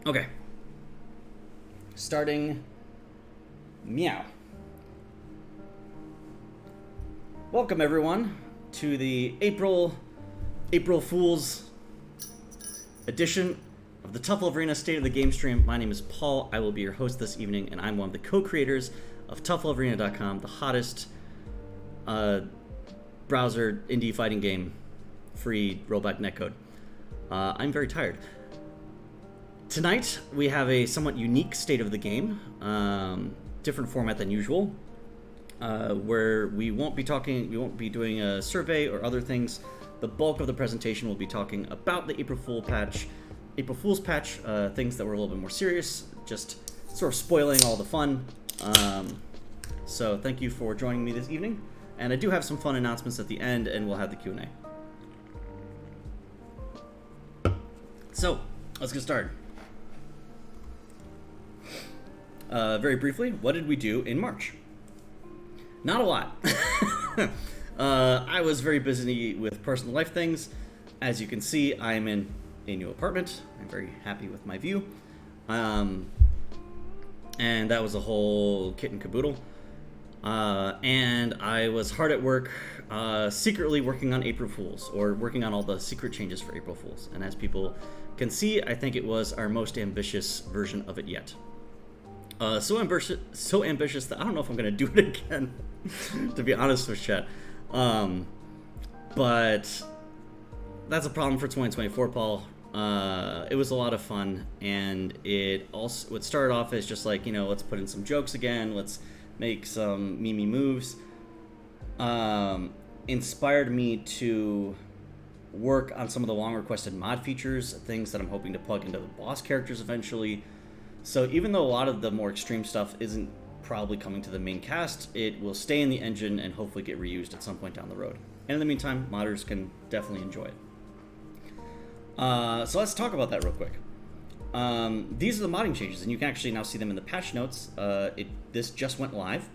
Okay. Starting meow. Welcome everyone to the April Fool's edition of the Tough Love Arena State of the Game stream. My name is Paul. I will be your host this evening, and I'm one of the co-creators of ToughLoveArena.com, the hottest browser indie fighting game, free rollback netcode. I'm very tired. Tonight we have a somewhat unique state of the game, different format than usual, where we won't be doing a survey or other things. The bulk of the presentation will be talking about the April Fool's patch, things that were a little bit more serious, just sort of spoiling all the fun. So thank you for joining me this evening, and I do have some fun announcements at the end, and we'll have the Q&A. So let's get started. Very briefly, what did we do in March? Not a lot. I was very busy with personal life things. As you can see, I'm in a new apartment. I'm very happy with my view. And that was a whole kit and caboodle. And I was hard at work, secretly working on April Fools, or working on all the secret changes for April Fools. And as people can see, I think it was our most ambitious version of it yet. So ambitious that I don't know if I'm going to do it again, to be honest with chat. But that's a problem for 2024, Paul. It was a lot of fun, and it started off as just like, let's put in some jokes again, let's make some meme moves. Inspired me to work on some of the long requested mod features, things that I'm hoping to plug into the boss characters eventually. So even though a lot of the more extreme stuff isn't probably coming to the main cast, it will stay in the engine and hopefully get reused at some point down the road. And in the meantime, modders can definitely enjoy it. So let's talk about that real quick. These are the modding changes, and you can actually now see them in the patch notes. This just went live.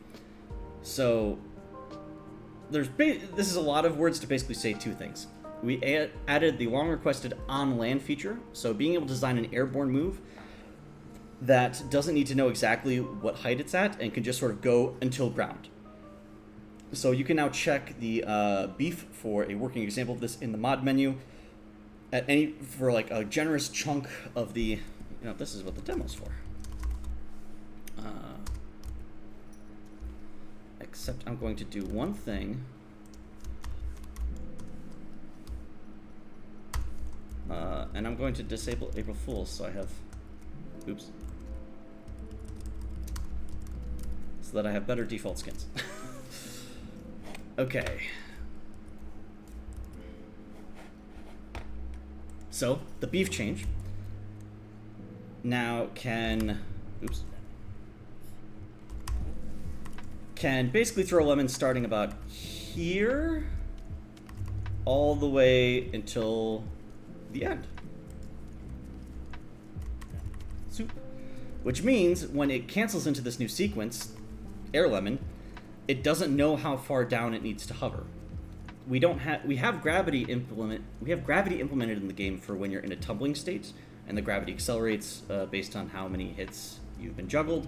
So this is a lot of words to basically say two things. We added the long requested on land feature, so being able to design an airborne move that doesn't need to know exactly what height it's at and can just sort of go until ground. So you can now check the beef for a working example of this in the mod menu for like a generous chunk of the, this is what the demo's for. Except I'm going to do one thing. And I'm going to disable April Fools, so I have, so that I have better default skins. Okay. So, the beef change now can basically throw lemons starting about here all the way until the end. Soup. Which means when it cancels into this new sequence, Air Lemon, it doesn't know how far down it needs to hover. We have gravity implemented in the game for when you're in a tumbling state, and the gravity accelerates based on how many hits you've been juggled.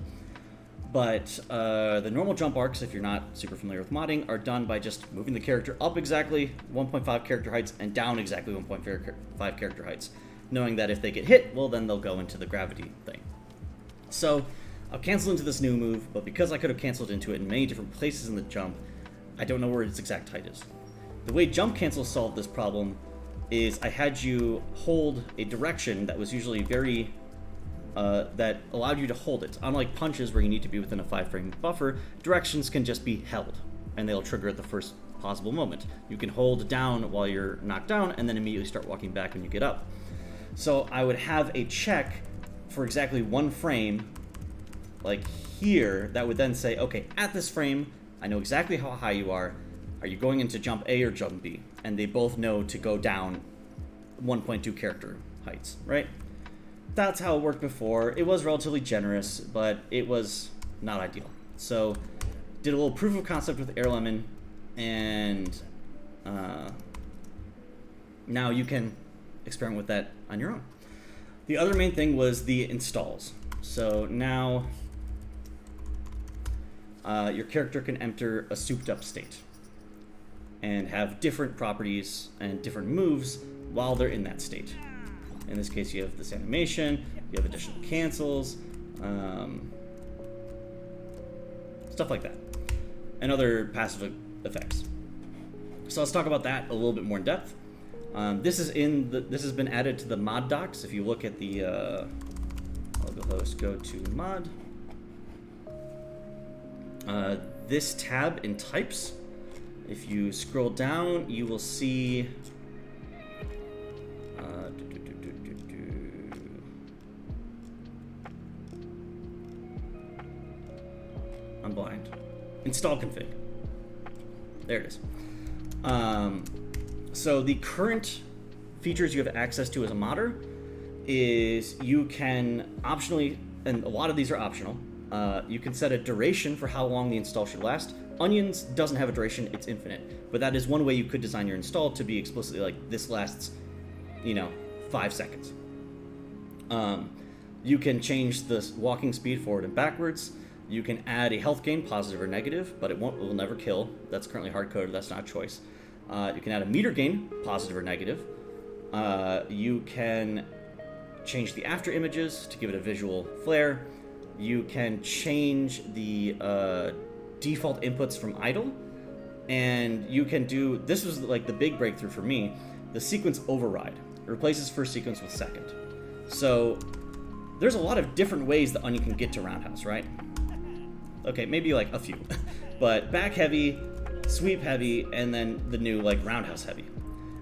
But the normal jump arcs, if you're not super familiar with modding, are done by just moving the character up exactly 1.5 character heights and down exactly 1.5 character heights, knowing that if they get hit, well, then they'll go into the gravity thing. So I'll cancel into this new move, but because I could have canceled into it in many different places in the jump, I don't know where its exact height is. The way jump cancel solved this problem is I had you hold a direction that was usually very that allowed you to hold it. Unlike punches where you need to be within a 5-frame buffer, directions can just be held, and they'll trigger at the first possible moment. You can hold down while you're knocked down, and then immediately start walking back when you get up. So I would have a check for exactly one frame, like here, that would then say, okay, at this frame, I know exactly how high you are. Are you going into jump A or jump B? And they both know to go down 1.2 character heights, right? That's how it worked before. It was relatively generous, but it was not ideal. So, did a little proof of concept with Air Lemon, and now you can experiment with that on your own. The other main thing was the installs. So now your character can enter a souped up state and have different properties and different moves while they're in that state. In this case, you have this animation, you have additional cancels, stuff like that, and other passive effects. So let's talk about that a little bit more in depth. This has been added to the mod docs. If you look at the, let's go to mod. This tab in types, if you scroll down, you will see I'm blind. Install config. There it is. So the current features you have access to as a modder is you can optionally, and a lot of these are optional, you can set a duration for how long the install should last. Onions doesn't have a duration, it's infinite. But that is one way you could design your install to be explicitly like, this lasts, 5 seconds. You can change the walking speed forward and backwards. You can add a health gain, positive or negative, but it will never kill. That's currently hard-coded, that's not a choice. You can add a meter gain, positive or negative. You can change the after images to give it a visual flair. You can change the default inputs from idle. And you can do, this was like the big breakthrough for me, the sequence override. It replaces first sequence with second. So there's a lot of different ways the Onion can get to Roundhouse, right? Okay, maybe like a few. But back heavy, sweep heavy, and then the new like Roundhouse heavy.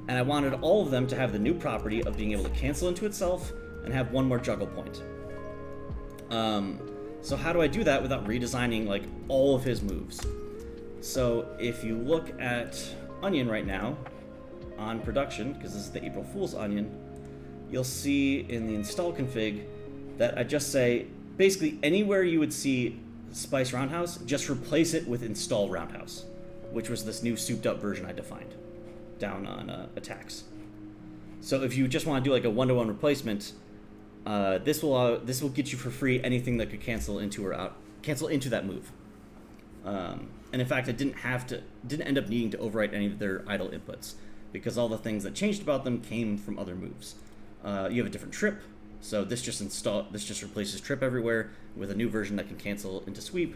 And I wanted all of them to have the new property of being able to cancel into itself and have one more juggle point. So how do I do that without redesigning like all of his moves? So if you look at Onion right now on production, because this is the April Fool's Onion, you'll see in the install config that I just say basically anywhere you would see Spice Roundhouse, just replace it with install Roundhouse, which was this new souped up version I defined down on attacks. So if you just want to do like a one-to-one replacement, this will get you for free anything that could cancel into that move. And in fact, it didn't end up needing to overwrite any of their idle inputs because all the things that changed about them came from other moves. You have a different trip, so this just replaces trip everywhere with a new version that can cancel into sweep.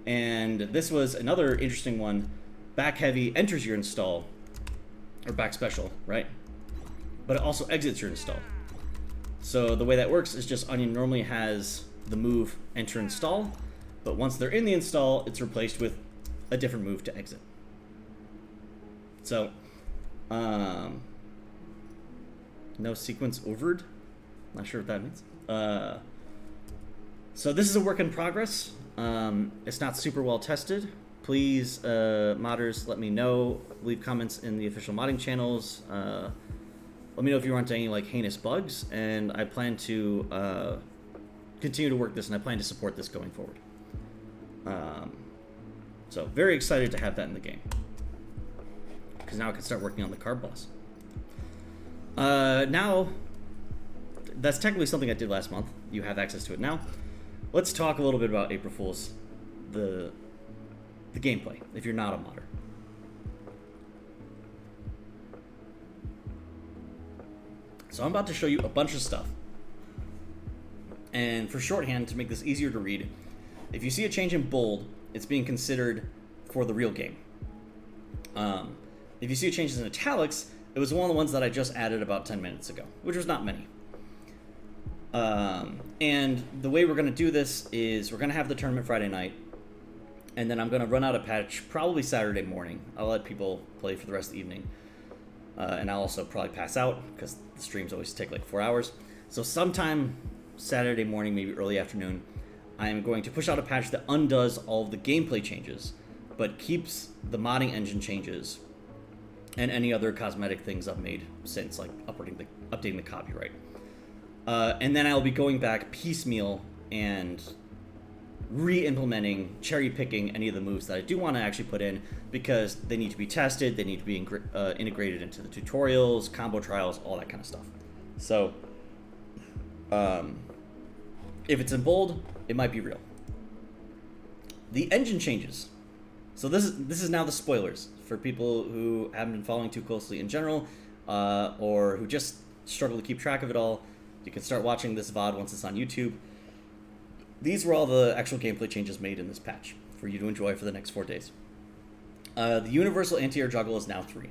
And this was another interesting one. Back heavy enters your install, or back special, right? But it also exits your install. So the way that works is just Onion normally has the move enter install, but once they're in the install, it's replaced with a different move to exit. So, no sequence overed. Not sure what that means. So this is a work in progress. It's not super well tested. Please, modders, let me know. Leave comments in the official modding channels. Let me know if you run into any like heinous bugs, and I plan to continue to work this, and I plan to support this going forward. So very excited to have that in the game, because now I can start working on the card boss. Now, that's technically something I did last month. You have access to it now. Let's talk a little bit about April Fool's, the gameplay, if you're not a modder. So I'm about to show you a bunch of stuff. And for shorthand, to make this easier to read, if you see a change in bold, it's being considered for the real game. If you see a change in italics, it was one of the ones that I just added about 10 minutes ago, which was not many. And the way we're going to do this is we're going to have the tournament Friday night, and then I'm going to run out a patch probably Saturday morning. I'll let people play for the rest of the evening. And I'll also probably pass out because the streams always take like 4 hours. So sometime Saturday morning, maybe early afternoon, I am going to push out a patch that undoes all of the gameplay changes, but keeps the modding engine changes and any other cosmetic things I've made since, like updating the copyright. And then I'll be going back piecemeal and re-implementing, cherry-picking any of the moves that I do want to actually put in, because they need to be tested, they need to be integrated into the tutorials, combo trials, all that kind of stuff. So If it's in bold, it might be real. The engine changes. So this is now the spoilers for people who haven't been following too closely in general, or who just struggle to keep track of it all. You can start watching this VOD once it's on YouTube. These were all the actual gameplay changes made in this patch for you to enjoy for the next 4 days. The universal anti-air juggle is now 3.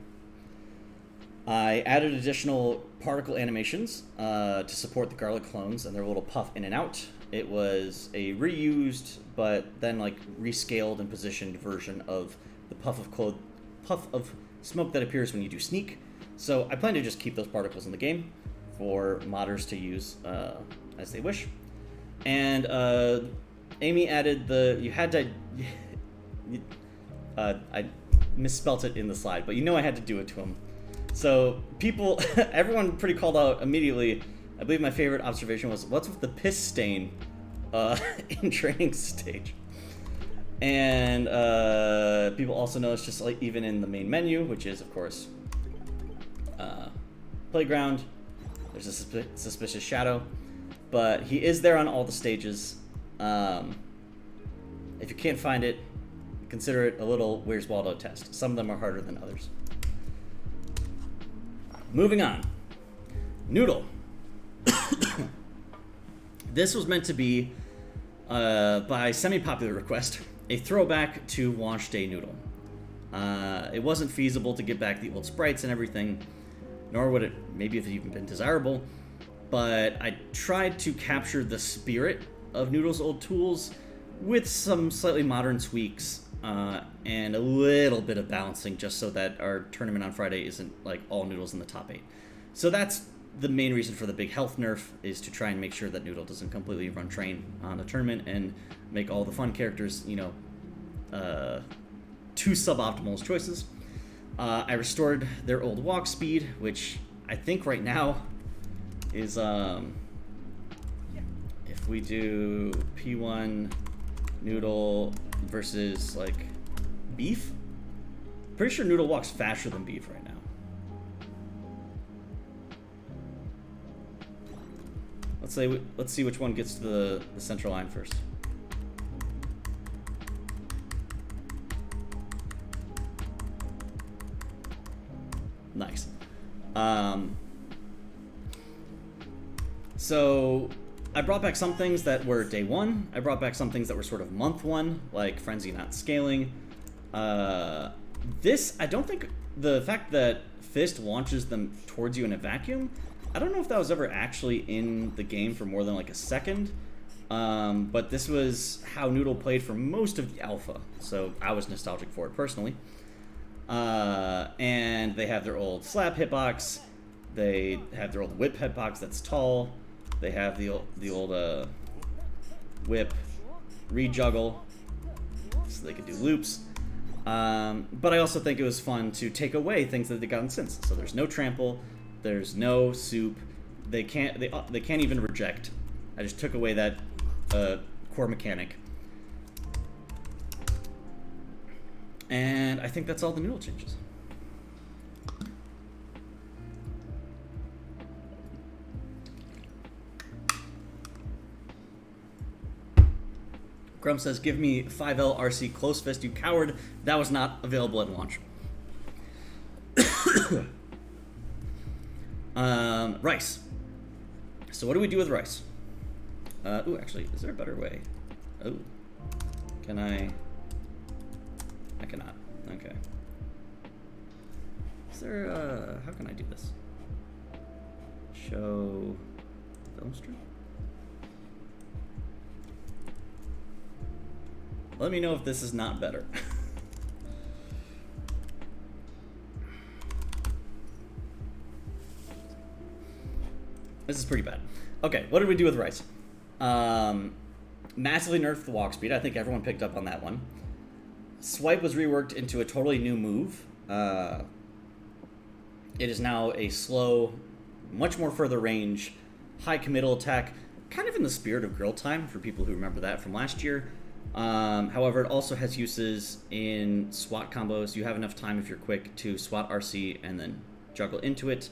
I added additional particle animations to support the garlic clones and their little puff in and out. It was a reused, but then like rescaled and positioned version of the puff of smoke that appears when you do sneak. So I plan to just keep those particles in the game for modders to use as they wish. And Amy added I misspelt it in the slide, but I had to do it to him. So everyone pretty called out immediately. I believe my favorite observation was, what's with the piss stain in training stage? And people also noticed, just like even in the main menu, which is of course playground, there's a suspicious shadow, but he is there on all the stages. If you can't find it, consider it a little Where's Waldo test. Some of them are harder than others. Moving on. Noodle. This was meant to be, by semi-popular request, a throwback to Launch Day Noodle. It wasn't feasible to get back the old sprites and everything, nor would it maybe have even been desirable, but I tried to capture the spirit of Noodle's old tools with some slightly modern tweaks and a little bit of balancing, just so that our tournament on Friday isn't like all Noodles in the top 8. So that's the main reason for the big health nerf, is to try and make sure that Noodle doesn't completely run train on the tournament and make all the fun characters, two suboptimal choices. I restored their old walk speed, which I think right now is, if we do P1 Noodle versus like Beef, pretty sure Noodle walks faster than Beef right now. Let's see which one gets to the central line first. Nice. So I brought back some things that were day 1. I brought back some things that were sort of month 1, like Frenzy not scaling. This, I don't think, the fact that Fist launches them towards you in a vacuum, I don't know if that was ever actually in the game for more than like a second. But this was how Noodle played for most of the alpha, so I was nostalgic for it personally. And they have their old slap hitbox. They have their old whip hitbox that's tall. They have the old whip re-juggle, so they could do loops. But I also think it was fun to take away things that they've gotten since. So there's no trample, there's no soup. They can't even reject. I just took away that core mechanic. And I think that's all the Noodle changes. Grum says, give me 5L RC Close Fist, you coward. That was not available at launch. Rice. So what do we do with rice? Ooh, actually, is there a better way? Oh. Can I cannot. Okay. Is there, how can I do this? Show film stream? Let me know if this is not better. This is pretty bad. Okay, what did we do with rice? Massively nerfed the walk speed. I think everyone picked up on that one. Swipe was reworked into a totally new move. It is now a slow, much more further range, high committal attack, kind of in the spirit of Grill Time, for people who remember that from last year. However, it also has uses in SWAT combos. You have enough time, if you're quick, to SWAT RC and then juggle into it.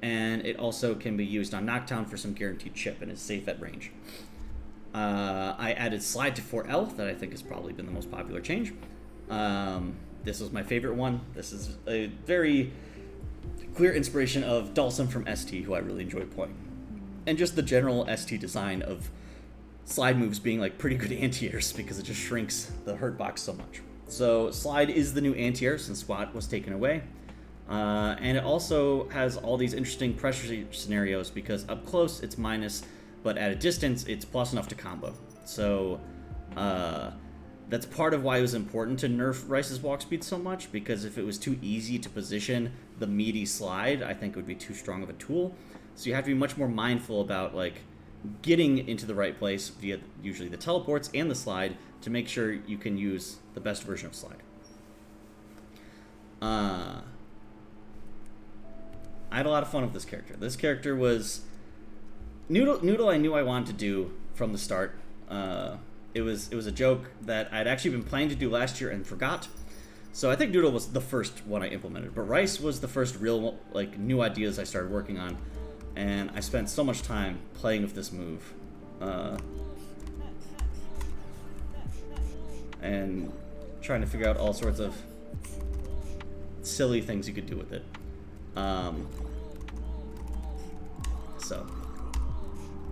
and it also can be used on knockdown for some guaranteed chip and is safe at range. I added slide to 4L, that I think has probably been the most popular change. This was my favorite one. This is a very clear inspiration of Dhalsim from ST, who I really enjoy playing. And just the general ST design of slide moves being like pretty good anti-airs because it just shrinks the hurt box so much. So slide is the new anti-air since squat was taken away. And it also has all these interesting pressure scenarios because up close it's minus, but at a distance it's plus enough to combo. So that's part of why it was important to nerf Rice's walk speed so much, because if it was too easy to position the meaty slide, I think it would be too strong of a tool. So you have to be much more mindful about like getting into the right place via usually the teleports and the slide to make sure you can use the best version of slide. I had a lot of fun with this character. This character was Noodle I knew I wanted to do from the start. It was a joke that I'd actually been planning to do last year and forgot. So I think Noodle was the first one I implemented, but Rice was the first real like new ideas I started working on, and I spent so much time playing with this move, and trying to figure out all sorts of silly things you could do with it. So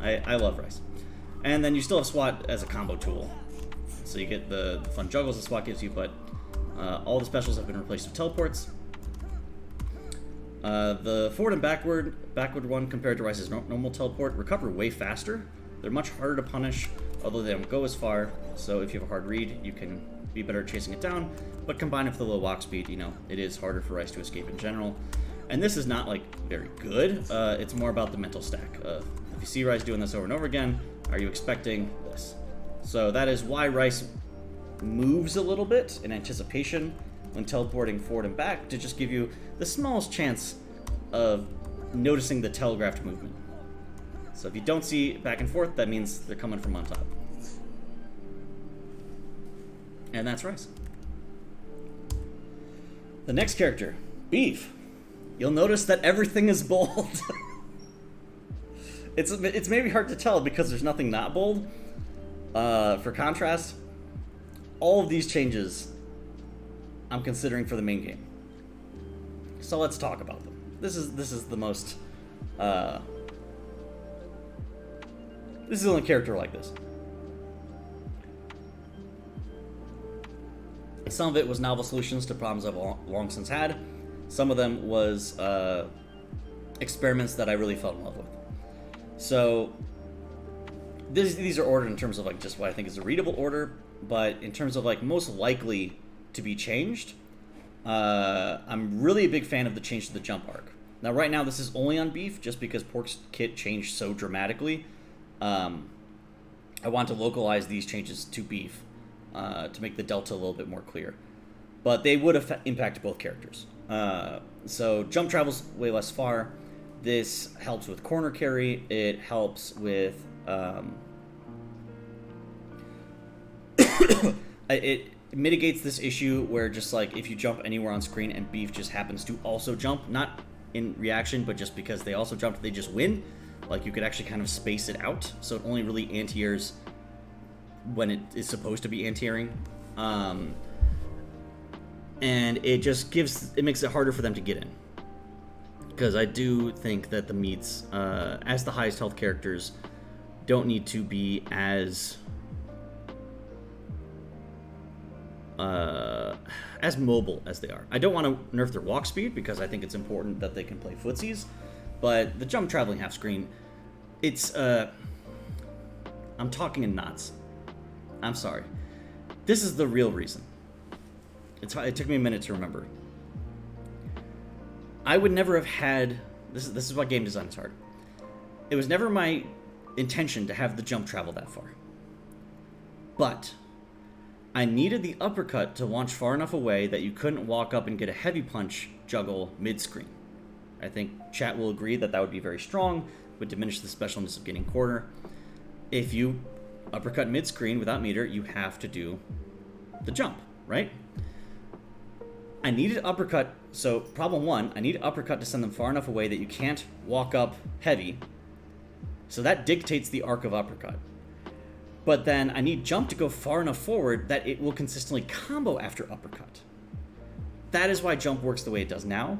I love Rice. And then you still have SWAT as a combo tool. So you get the fun juggles that SWAT gives you, but all the specials have been replaced with teleports. The forward and backward one compared to Rice's normal teleport recover way faster. They're much harder to punish, although they don't go as far. So if you have a hard read, you can be better at chasing it down. But combined with the low walk speed, it is harder for Rice to escape in general. And this is not like very good. It's more about the mental stack. If you see Rice doing this over and over again, are you expecting this? So that is why Rice moves a little bit in anticipation when teleporting forward and back, to just give you the smallest chance of noticing the telegraphed movement. So if you don't see back and forth, that means they're coming from on top. And that's Rice. The next character, Beef. You'll notice that everything is bold. It's maybe hard to tell because there's nothing not bold. For contrast, all of these changes I'm considering for the main game. So let's talk about them. This is the most. This is the only character like this. Some of it was novel solutions to problems I've long since had. Some of them was experiments that I really fell in love with. So these are ordered in terms of like just what I think is a readable order, but in terms of like most likely to be changed, I'm really a big fan of the change to the jump arc. Now right now this is only on Beef just because Pork's kit changed so dramatically. I want to localize these changes to Beef to make the delta a little bit more clear, but they would impact both characters. So jump travels way less far. This helps with corner carry. It helps with it mitigates this issue where just like if you jump anywhere on screen and Beef just happens to also jump, not in reaction, but just because they also jumped, they just win. Like you could actually kind of space it out, so it only really anti-airs when it is supposed to be anti-airing. And it just makes it harder for them to get in. Because I do think that the meats, as the highest health characters, don't need to be as mobile as they are. I don't want to nerf their walk speed because I think it's important that they can play footsies, but the jump traveling half screen, it's I'm talking in knots. I'm sorry. This is the real reason. It took me a minute to remember. I would never have had this is why game design is hard. It was never my intention to have the jump travel that far. But I needed the uppercut to launch far enough away that you couldn't walk up and get a heavy punch juggle mid-screen. I think chat will agree that would be very strong, would diminish the specialness of getting corner. If you uppercut mid-screen without meter, you have to do the jump, right? I needed uppercut. So problem one, I need uppercut to send them far enough away that you can't walk up heavy. So that dictates the arc of uppercut. But then I need jump to go far enough forward that it will consistently combo after uppercut. That is why jump works the way it does now,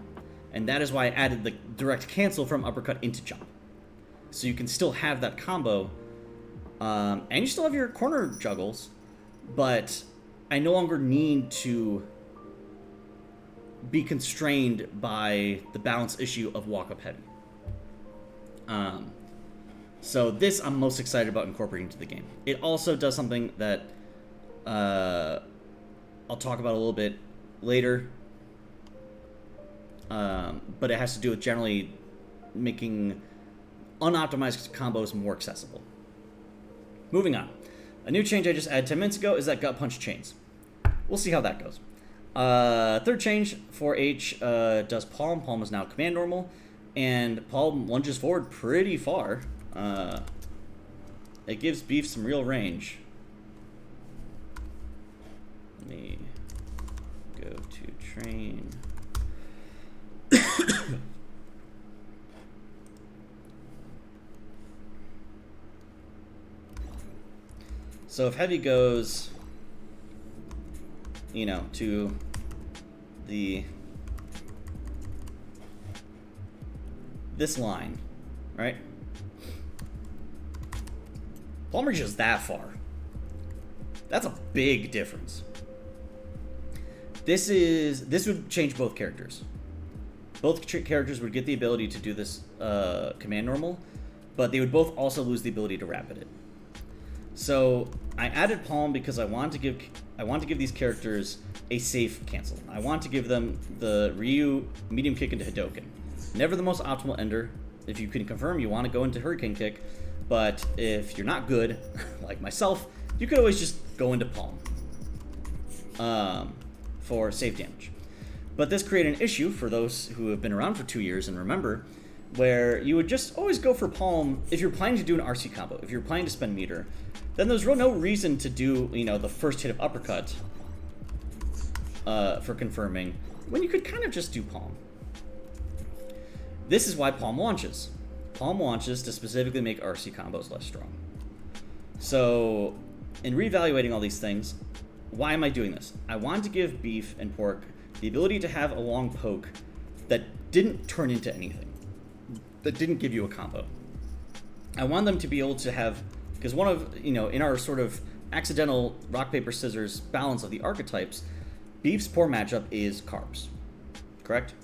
and that is why I added the direct cancel from uppercut into jump. So you can still have that combo, and you still have your corner juggles, but I no longer need to be constrained by the balance issue of walk up heavy. So this I'm most excited about incorporating into the game. It also does something that I'll talk about a little bit later, but it has to do with generally making unoptimized combos more accessible. Moving on. A new change I just added 10 minutes ago is that gut punch chains. We'll see how that goes. Third change, 4H does palm. Palm is now command normal, and palm lunges forward pretty far. It gives Beef some real range. Let me go to train. So if heavy goes, you know, to this line, right? Palm reaches that far. That's a big difference. This would change both characters. Both characters would get the ability to do this command normal, but they would both also lose the ability to rapid it. So I added palm because I want to give these characters a safe cancel. I want to give them the Ryu medium kick into Hadoken. Never the most optimal ender. If you can confirm you want to go into Hurricane Kick, but if you're not good, like myself, you could always just go into palm for safe damage. But this created an issue for those who have been around for 2 years and remember, where you would just always go for palm if you're planning to do an RC combo. If you're planning to spend meter, then there's no reason to do, you know, the first hit of uppercut for confirming, when you could kind of just do palm. This is why palm launches. Palm launches to specifically make RC combos less strong. So, in reevaluating all these things, why am I doing this? I wanted to give Beef and Pork the ability to have a long poke that didn't turn into anything, that didn't give you a combo. I want them to be able to have, because one of, you know, in our sort of accidental rock, paper, scissors balance of the archetypes, Beef's poor matchup is carbs, correct?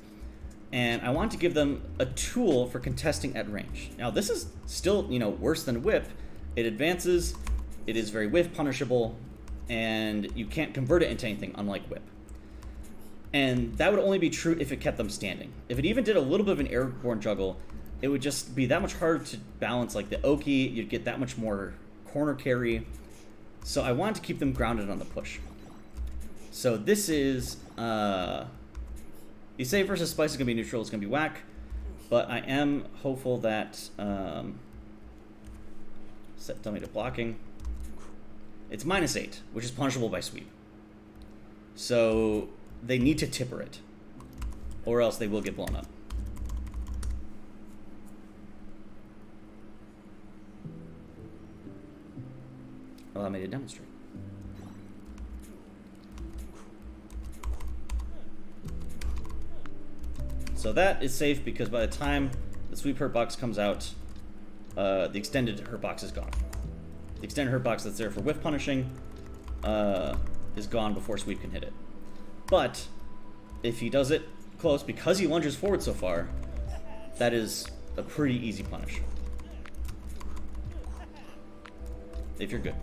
And I want to give them a tool for contesting at range. Now this is still, you know, worse than whip. It advances, it is very whiff punishable, and you can't convert it into anything, unlike whip. And that would only be true if it kept them standing. If it even did a little bit of an airborne juggle, it would just be that much harder to balance like the Oki. You'd get that much more corner carry. So I wanted to keep them grounded on the push. So this is, you say versus Spice is going to be neutral, it's going to be whack. But I am hopeful that, set dummy to blocking. It's -8, which is punishable by sweep. So they need to tipper it, or else they will get blown up. Allow me to demonstrate. So that is safe because by the time the sweep hurt box comes out, the extended hurt box is gone. The extended hurt box that's there for whiff punishing is gone before sweep can hit it. But if he does it close, because he lunges forward so far, that is a pretty easy punish. If you're good.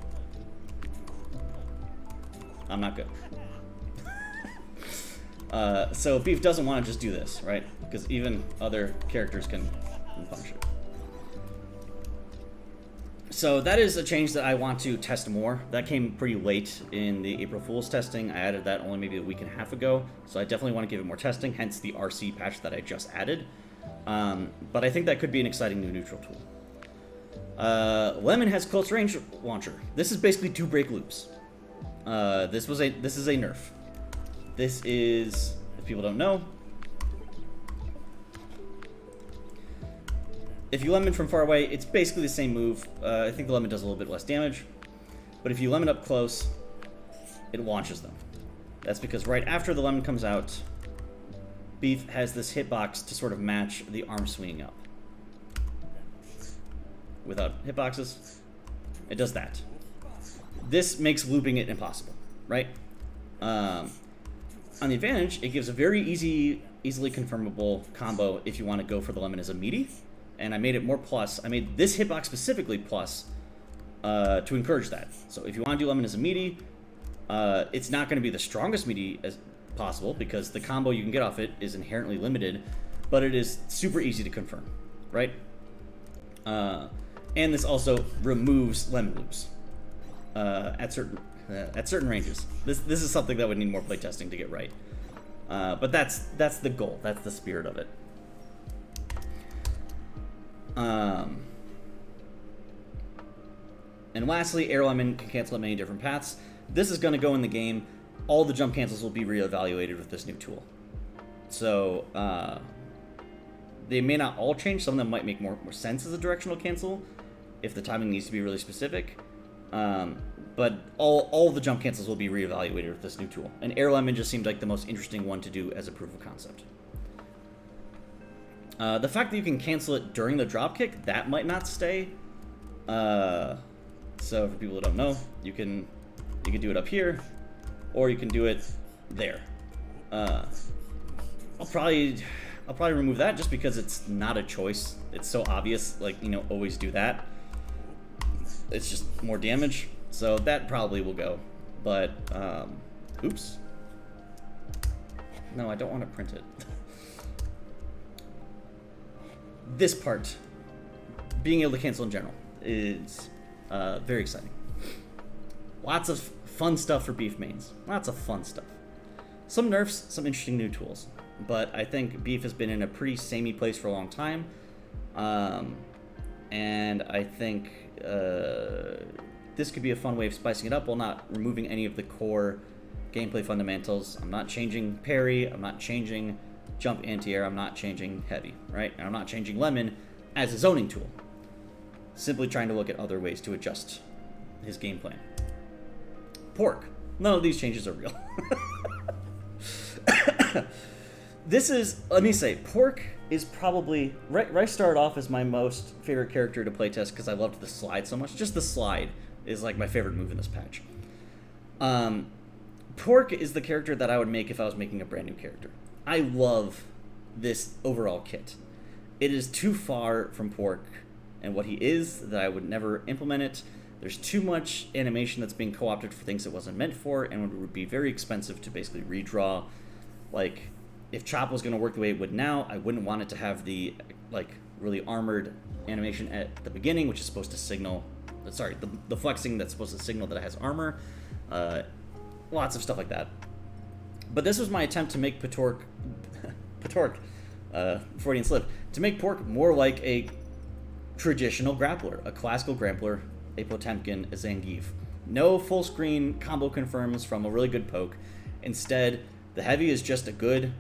I'm not good. So Beef doesn't want to just do this, right? Because even other characters can punish it. So that is a change that I want to test more. That came pretty late in the April Fool's testing. I added that only maybe a week and a half ago. So I definitely want to give it more testing, hence the RC patch that I just added. But I think that could be an exciting new neutral tool. Lemon has close range launcher. This is basically 2 break loops. This is a nerf. This is if people don't know, if you lemon from far away, it's basically the same move. I think the lemon does a little bit less damage. But if you lemon up close, it launches them. That's because right after the lemon comes out, Beef has this hitbox to sort of match the arm swinging up. Without hitboxes, it does that. This makes looping it impossible, right? On the advantage, it gives a very easily confirmable combo if you want to go for the lemon as a meaty. And I made it more plus. I made this hitbox specifically plus to encourage that. So if you want to do lemon as a meaty, it's not going to be the strongest meaty as possible because the combo you can get off it is inherently limited, but it is super easy to confirm, right? And this also removes lemon loops at certain ranges. This is something that would need more playtesting to get right. But that's the goal. That's the spirit of it. And lastly, Air Lemon can cancel at many different paths. This is going to go in the game. All the jump cancels will be reevaluated with this new tool. So they may not all change. Some of them might make more sense as a directional cancel if the timing needs to be really specific. But all the jump cancels will be reevaluated with this new tool. And Air Lemon just seemed like the most interesting one to do as a proof of concept. The fact that you can cancel it during the dropkick, that might not stay. So for people who don't know, you can do it up here, or you can do it there. I'll probably remove that just because it's not a choice. It's so obvious, like, always do that. It's just more damage, so that probably will go. But oops. No, I don't want to print it. This part, being able to cancel in general, is very exciting. Lots of fun stuff for Beef mains. Lots of fun stuff. Some nerfs, some interesting new tools. But I think Beef has been in a pretty samey place for a long time. And I think this could be a fun way of spicing it up while not removing any of the core gameplay fundamentals. I'm not changing parry. I'm not changing jump anti-air. I'm not changing heavy, right? And I'm not changing lemon as a zoning tool. Simply trying to look at other ways to adjust his game plan. Pork. None of these changes are real. Let me say, Pork is probably, right started off as my most favorite character to playtest because I loved the slide so much. Just the slide is like my favorite move in this patch. Pork is the character that I would make if I was making a brand new character. I love this overall kit. It is too far from Pork and what he is that I would never implement it. There's too much animation that's being co-opted for things it wasn't meant for, and it would be very expensive to basically redraw. Like, if Chop was going to work the way it would now, I wouldn't want it to have the, like, really armored animation at the beginning, which is supposed to signal... Sorry, the flexing that's supposed to signal that it has armor. Lots of stuff like that. But this was my attempt to make Patork... Freudian slip. To make Pork more like a traditional grappler. A classical grappler, a Potemkin, a Zangief. No full screen combo confirms from a really good poke. Instead, the heavy is just a good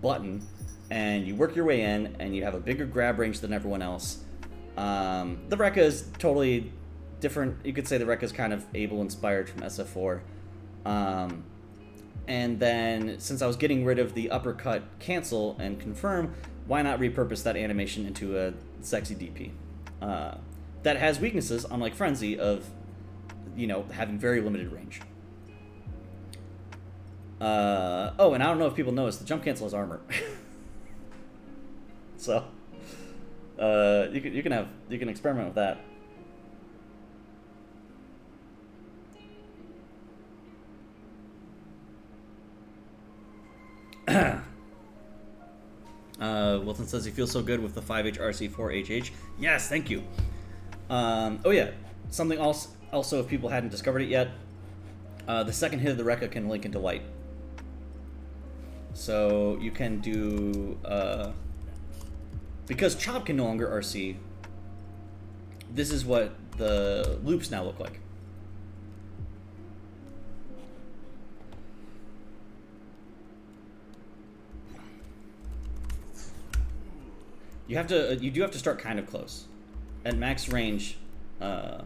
button, and you work your way in, and you have a bigger grab range than everyone else. The Rekka is totally different. You could say the Rekka is kind of Abel inspired from SF4. And then, since I was getting rid of the uppercut cancel and confirm, why not repurpose that animation into a sexy DP? That has weaknesses, unlike Frenzy, of, having very limited range. Oh, and I don't know if people noticed, the jump cancel has armor. So, you can experiment with that. Wilson says he feels so good with the 5H RC4HH. Yes, thank you. Oh yeah, something else. Also, if people hadn't discovered it yet, the second hit of the Rekka can link into light. So you can do because Chop can no longer RC. This is what the loops now look like. You do have to start kind of close. At max range, you're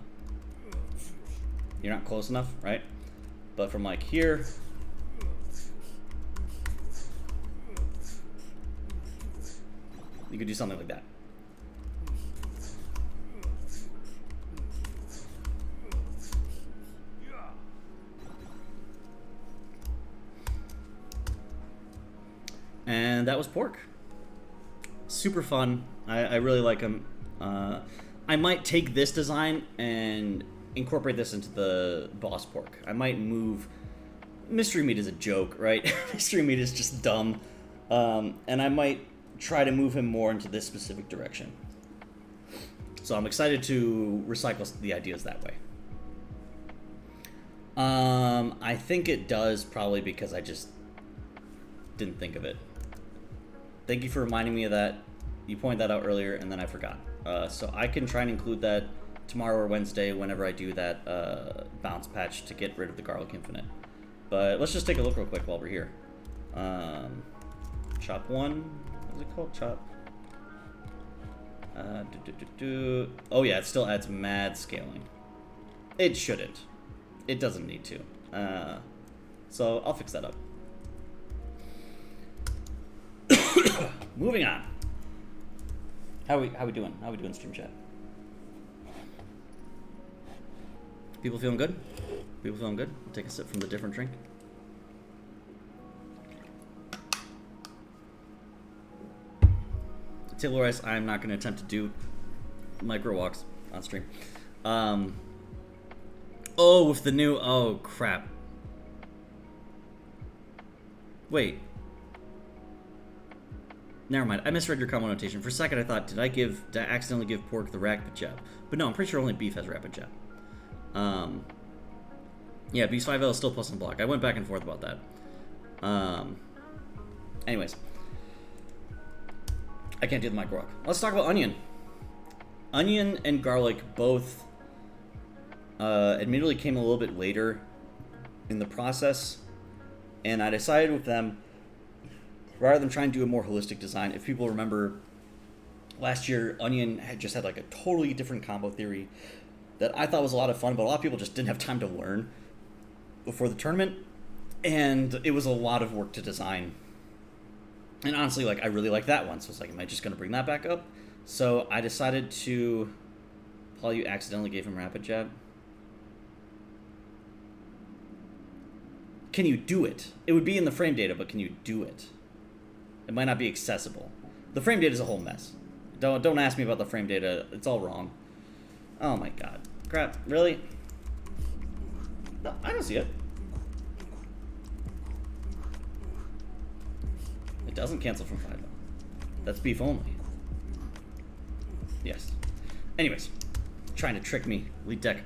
not close enough, right? But from like here, you could do something like that. And that was Pork. Super fun. I really like him. I might take this design and incorporate this into the boss Pork. I might move... Mystery Meat is a joke, right? Mystery Meat is just dumb. And I might try to move him more into this specific direction. So I'm excited to recycle the ideas that way. I think it does, probably because I just didn't think of it. Thank you for reminding me of that. You pointed that out earlier, and then I forgot. So I can try and include that tomorrow or Wednesday whenever I do that bounce patch to get rid of the Garlic Infinite. But let's just take a look real quick while we're here. Chop 1. What's it called? Chop. Oh yeah, it still adds mad scaling. It shouldn't. It doesn't need to. So I'll fix that up. Moving on. How we doing? How we doing, stream chat? People feeling good? People feeling good? I'll take a sip from the different drink. Taylor Rice, I'm not going to attempt to do micro walks on stream. Oh, with the new... Oh, crap. Wait. Never mind. I misread your combo notation. For a second, I thought, did I accidentally give Pork the rapid jab? But no, I'm pretty sure only Beef has rapid jab. Yeah, Beef's 5L is still plus on block. I went back and forth about that. Anyways. I can't do the micro walk. Let's talk about Onion. Onion and Garlic both admittedly came a little bit later in the process. And I decided with them, rather than trying to do a more holistic design, if people remember, last year, Onion had like a totally different combo theory that I thought was a lot of fun, but a lot of people just didn't have time to learn before the tournament, and it was a lot of work to design. And honestly, like, I really like that one, so it's like, am I just going to bring that back up? So I decided to... Paul, you accidentally gave him rapid jab. Can you do it? It would be in the frame data, but can you do it? It might not be accessible. The frame data is a whole mess. Don't ask me about the frame data. It's all wrong. Oh my god. Crap. Really? No, I don't see it. It doesn't cancel from 5. That's Beef only. Yes. Anyways. Trying to trick me. Lead deck.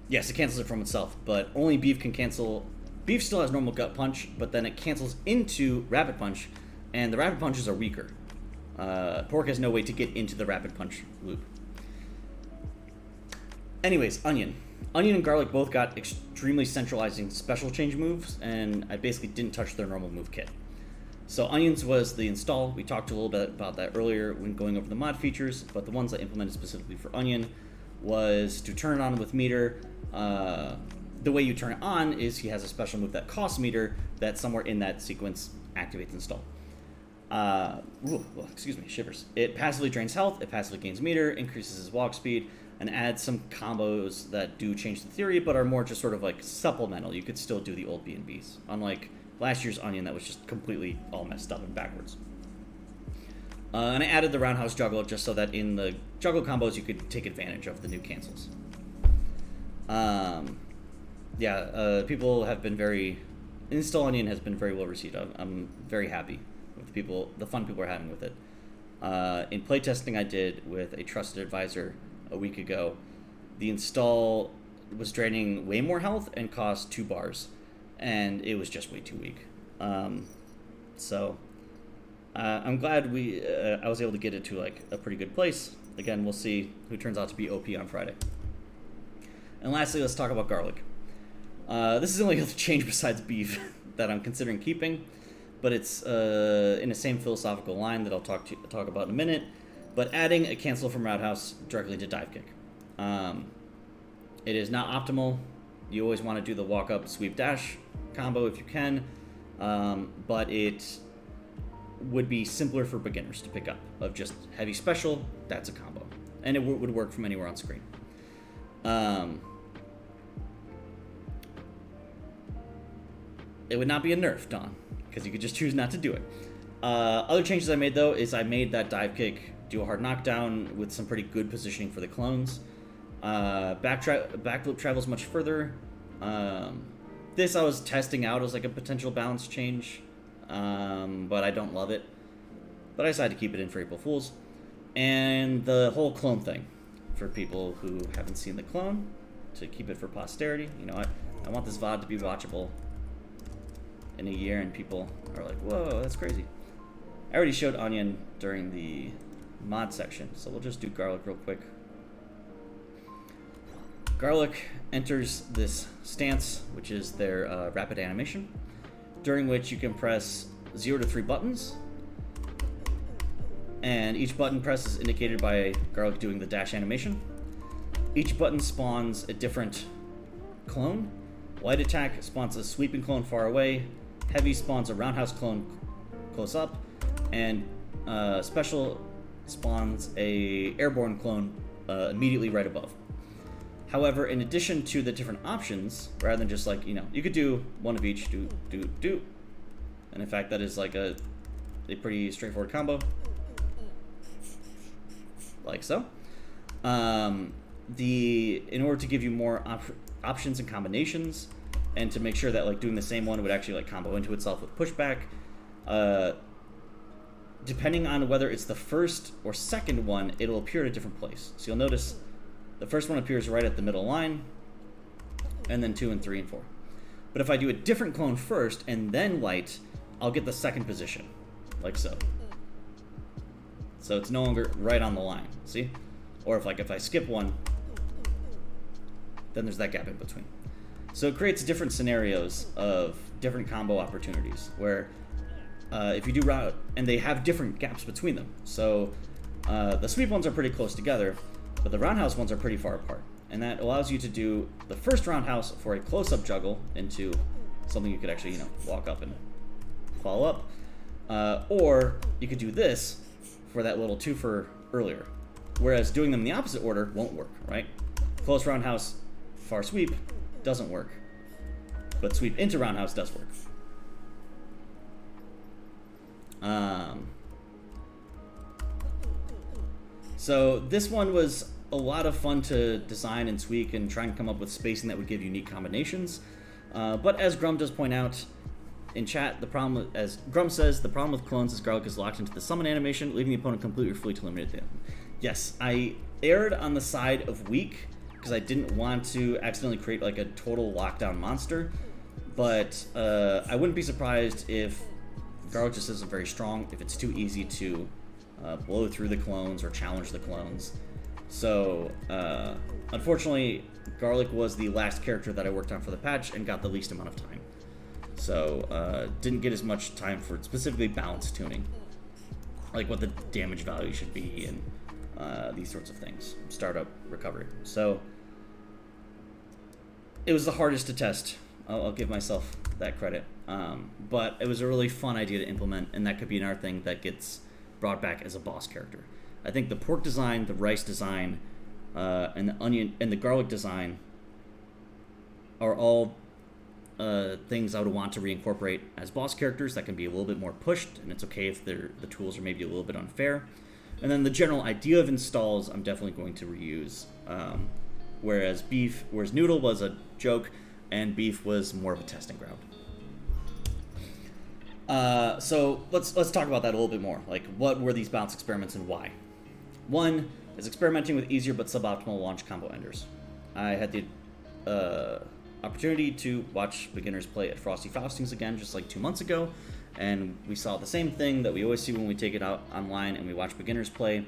Yes, it cancels it from itself, but only Beef can cancel... Beef still has normal gut punch, but then it cancels into rapid punch, and the rapid punches are weaker. Pork has no way to get into the rapid punch loop. Anyways, Onion. Onion and Garlic both got extremely centralizing special change moves, and I basically didn't touch their normal move kit. So Onion's was the install. We talked a little bit about that earlier when going over the mod features, but the ones I implemented specifically for Onion was to turn it on with meter. The way you turn it on is he has a special move that costs meter that somewhere in that sequence activates install. Excuse me, shivers. It passively drains health, it passively gains meter, increases his walk speed, and adds some combos that do change the theory, but are more just sort of like supplemental. You could still do the old B&Bs, unlike last year's Onion that was just completely all messed up and backwards. And I added the roundhouse juggle just so that in the juggle combos you could take advantage of the new cancels. People have been very... Install Onion has been very well received. I'm very happy with the fun people are having with it. In playtesting I did with a trusted advisor a week ago, the install was draining way more health and cost 2 bars, and it was just way too weak. I'm glad I was able to get it to like a pretty good place. Again, we'll see who turns out to be OP on Friday. And lastly, let's talk about Garlic. This is the only other change besides Beef that I'm considering keeping. but it's in the same philosophical line that I'll talk about in a minute. But adding a cancel from Roundhouse directly to dive kick. It is not optimal. You always want to do the walk up sweep dash combo if you can, but it would be simpler for beginners to pick up. Of just heavy special, that's a combo, and it would work from anywhere on screen. It would not be a nerf, Dawn, because you could just choose not to do it. Other changes I made, though, is I made that dive kick do a hard knockdown with some pretty good positioning for the clones. Backflip travels much further. This I was testing out as like a potential balance change, but I don't love it. But I decided to keep it in for April Fools. And the whole clone thing, for people who haven't seen the clone, to keep it for posterity. You know, I want this VOD to be watchable in a year, and people are like, whoa, that's crazy. I already showed Onion during the mod section, so we'll just do Garlic real quick. Garlic enters this stance, which is their rapid animation, during which you can press 0 to 3 buttons, and each button press is indicated by Garlic doing the dash animation. Each button spawns a different clone. Light attack spawns a sweeping clone far away, heavy spawns a roundhouse clone close up, and special spawns a airborne clone immediately right above. However, in addition to the different options, rather than just like, you know, you could do one of each, do. And in fact, that is like a pretty straightforward combo. Like so. In order to give you more options and combinations, and to make sure that like doing the same one would actually like combo into itself with pushback, depending on whether it's the first or second one, it'll appear at a different place. So you'll notice the first one appears right at the middle line, and then 2 and 3 and 4. But if I do a different clone first and then light, I'll get the second position, like so. So it's no longer right on the line, see? Or if I skip one, then there's that gap in between. So it creates different scenarios of different combo opportunities, where if you do route, and they have different gaps between them. So the sweep ones are pretty close together, but the roundhouse ones are pretty far apart. And that allows you to do the first roundhouse for a close-up juggle into something you could actually, you know, walk up and follow up. Or you could do this for that little twofer earlier. Whereas doing them in the opposite order won't work, right? Close roundhouse, far sweep doesn't work. But sweep into roundhouse does work. So this one was a lot of fun to design and tweak and try and come up with spacing that would give unique combinations. But as Grum does point out in chat, as Grum says, the problem with clones is Garlic is locked into the summon animation, leaving the opponent completely free to eliminate them. Yes, I erred on the side of weak because I didn't want to accidentally create like a total lockdown monster. But I wouldn't be surprised if Garlic just isn't very strong, if it's too easy to blow through the clones or challenge the clones. So, unfortunately, Garlic was the last character that I worked on for the patch and got the least amount of time. So, didn't get as much time for specifically balance tuning. Like what the damage value should be and these sorts of things. Startup, recovery. So, it was the hardest to test. I'll give myself that credit. But it was a really fun idea to implement, and that could be another thing that gets brought back as a boss character. I think the pork design, the rice design, and the onion and the garlic design are all things I would want to reincorporate as boss characters that can be a little bit more pushed, and it's okay if the tools are maybe a little bit unfair. And then the general idea of installs, I'm definitely going to reuse. Whereas Noodle was a joke, and Beef was more of a testing ground. So let's talk about that a little bit more. Like, what were these balance experiments and why? One is experimenting with easier but suboptimal launch combo enders. I had the opportunity to watch beginners play at Frosty Faustings again just like 2 months ago, and we saw the same thing that we always see when we take it out online and we watch beginners play,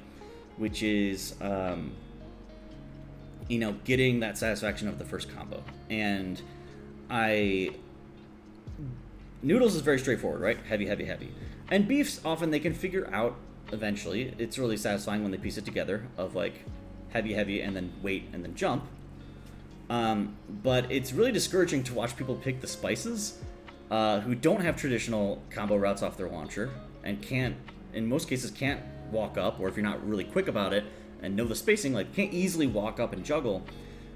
which is getting that satisfaction of the first combo. And I Noodles is very straightforward, right? Heavy, heavy, heavy. And Beefs, often they can figure out eventually. It's really satisfying when they piece it together of like heavy, heavy, and then weight, and then jump. But it's really discouraging to watch people pick the spices who don't have traditional combo routes off their launcher and can't, in most cases, can't walk up, or if you're not really quick about it and know the spacing, like can't easily walk up and juggle.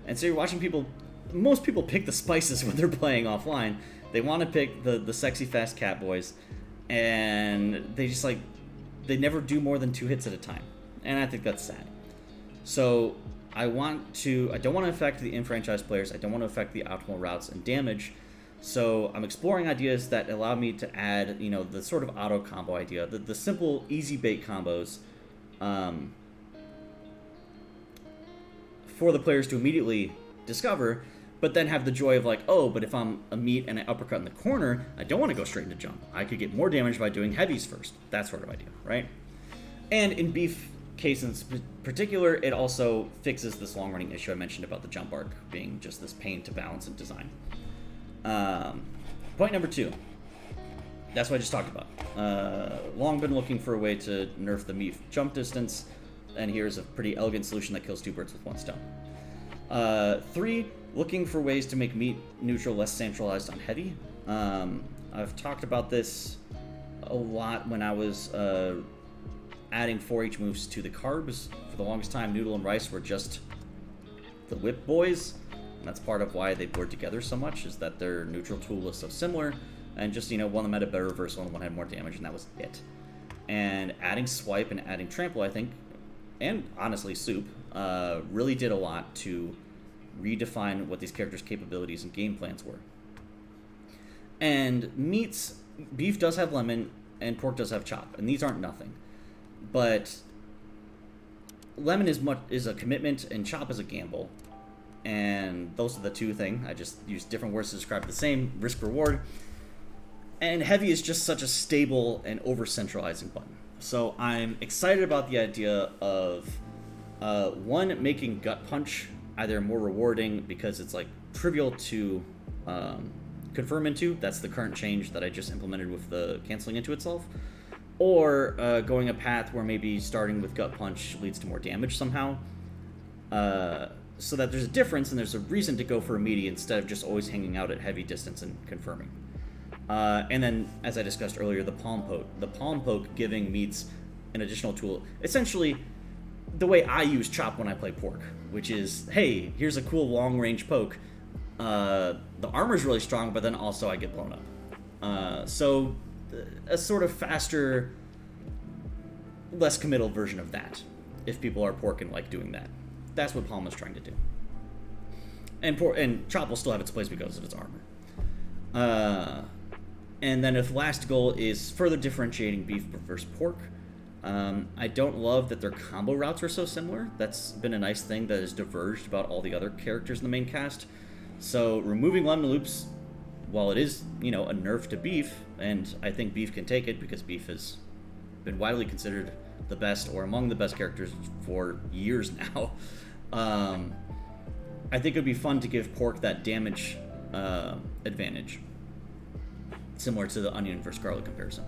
And so you're watching people, most people pick the spices when they're playing offline. They want to pick the sexy fast cat boys, and they just like, they never do more than 2 hits at a time. And I think that's sad. So I don't want to affect the enfranchised players. I don't want to affect the optimal routes and damage. So I'm exploring ideas that allow me to add, the sort of auto combo idea, the simple easy bait combos, for the players to immediately discover, but then have the joy of like, oh, but if I'm a meat and an uppercut in the corner, I don't want to go straight into jump. I could get more damage by doing heavies first. That sort of idea, right? And in Beef case in particular, it also fixes this long-running issue I mentioned about the jump arc being just this pain to balance and design. Point number 2. That's what I just talked about. Long been looking for a way to nerf the meat jump distance, and here's a pretty elegant solution that kills 2 birds with 1 stone. 3, looking for ways to make meat neutral less centralized on heavy. I've talked about this a lot when I was adding 4H moves to the carbs. For the longest time, Noodle and Rice were just the whip boys, and that's part of why they blurred together so much, is that their neutral tool was so similar, and just, one of them had a better reversal and one had more damage, and that was it. And adding Swipe and adding Trample, I think, and honestly Soup, really did a lot to redefine what these characters' capabilities and game plans were. And Beef does have Lemon, and Pork does have Chop, and these aren't nothing. But Lemon is a commitment, and Chop is a gamble. And those are the 2 things. I just used different words to describe the same risk-reward. And Heavy is just such a stable and over-centralizing button. So I'm excited about the idea of, 1, making Gut Punch either more rewarding because it's like trivial to confirm into. That's the current change that I just implemented with the canceling into itself. Or going a path where maybe starting with Gut Punch leads to more damage somehow. So that there's a difference and there's a reason to go for a meaty instead of just always hanging out at heavy distance and confirming. And then, as I discussed earlier, the Palm Poke. The Palm Poke giving meats an additional tool. Essentially, the way I use Chop when I play Pork, which is, hey, here's a cool long-range poke. The armor's really strong, but then also I get blown up. So a sort of faster, less committal version of that, if people are Pork and like doing that. That's what Palm is trying to do. And Chop will still have its place because of its armor. And then if last goal is further differentiating Beef versus Pork, I don't love that their combo routes are so similar. That's been a nice thing that has diverged about all the other characters in the main cast. So removing Lemon Loops, while it is, a nerf to Beef, and I think Beef can take it because Beef has been widely considered the best or among the best characters for years now, I think it would be fun to give Pork that damage advantage, similar to the Onion versus Garlic comparison.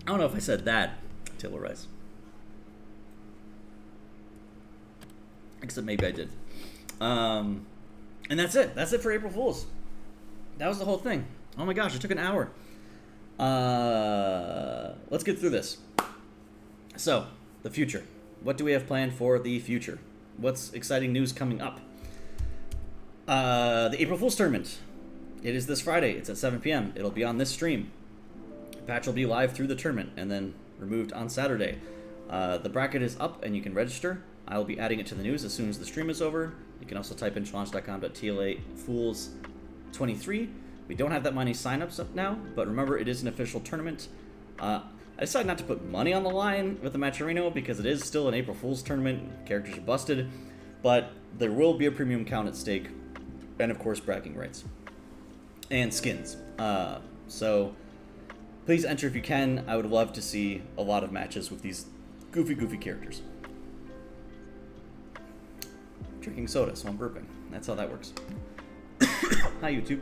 I don't know if I said that, Taylor Rice. Except maybe I did. And that's it. That's it for April Fools. That was the whole thing. Oh my gosh, it took an hour. Let's get through this. So, the future. What do we have planned for the future? What's exciting news coming up? The April Fool's Tournament. It is this Friday. It's at 7 p.m. It'll be on this stream. Patch will be live through the tournament and then removed on Saturday. The bracket is up and you can register. I will be adding it to the news as soon as the stream is over. You can also type in challenge.com.tla-fools23. We don't have that many signups up now, but remember, it is an official tournament. I decided not to put money on the line with the Matcherino because it is still an April Fool's tournament. Characters are busted, but there will be a premium count at stake, and of course bragging rights and skins. So please enter if you can. I would love to see a lot of matches with these goofy characters. drinking soda, so I'm burping. That's how that works. Hi, YouTube.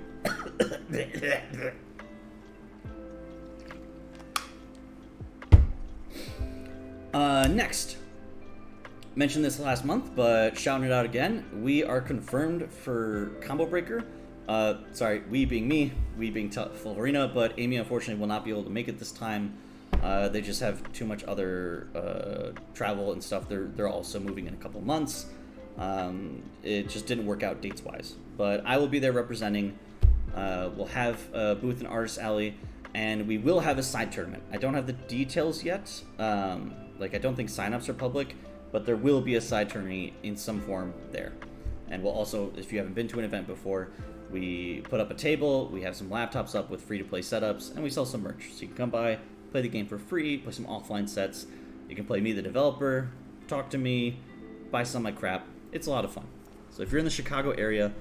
Next. Mentioned this last month, but shouting it out again. We are confirmed for Combo Breaker. Sorry, we being me, we being Full Arena, but Amy unfortunately will not be able to make it this time. They just have too much other travel and stuff. They're also moving in a couple months. It just didn't work out dates-wise. But I will be there representing. We'll have a booth in Artist Alley, and we will have a side tournament. I don't have the details yet. I don't think signups are public, but there will be a side tournament in some form there. And we'll also, if you haven't been to an event before, we put up a table, we have some laptops up with free-to-play setups, and we sell some merch. So you can come by, play the game for free, play some offline sets. You can play me, the developer, talk to me, buy some of my crap. It's a lot of fun. So if you're in the Chicago area,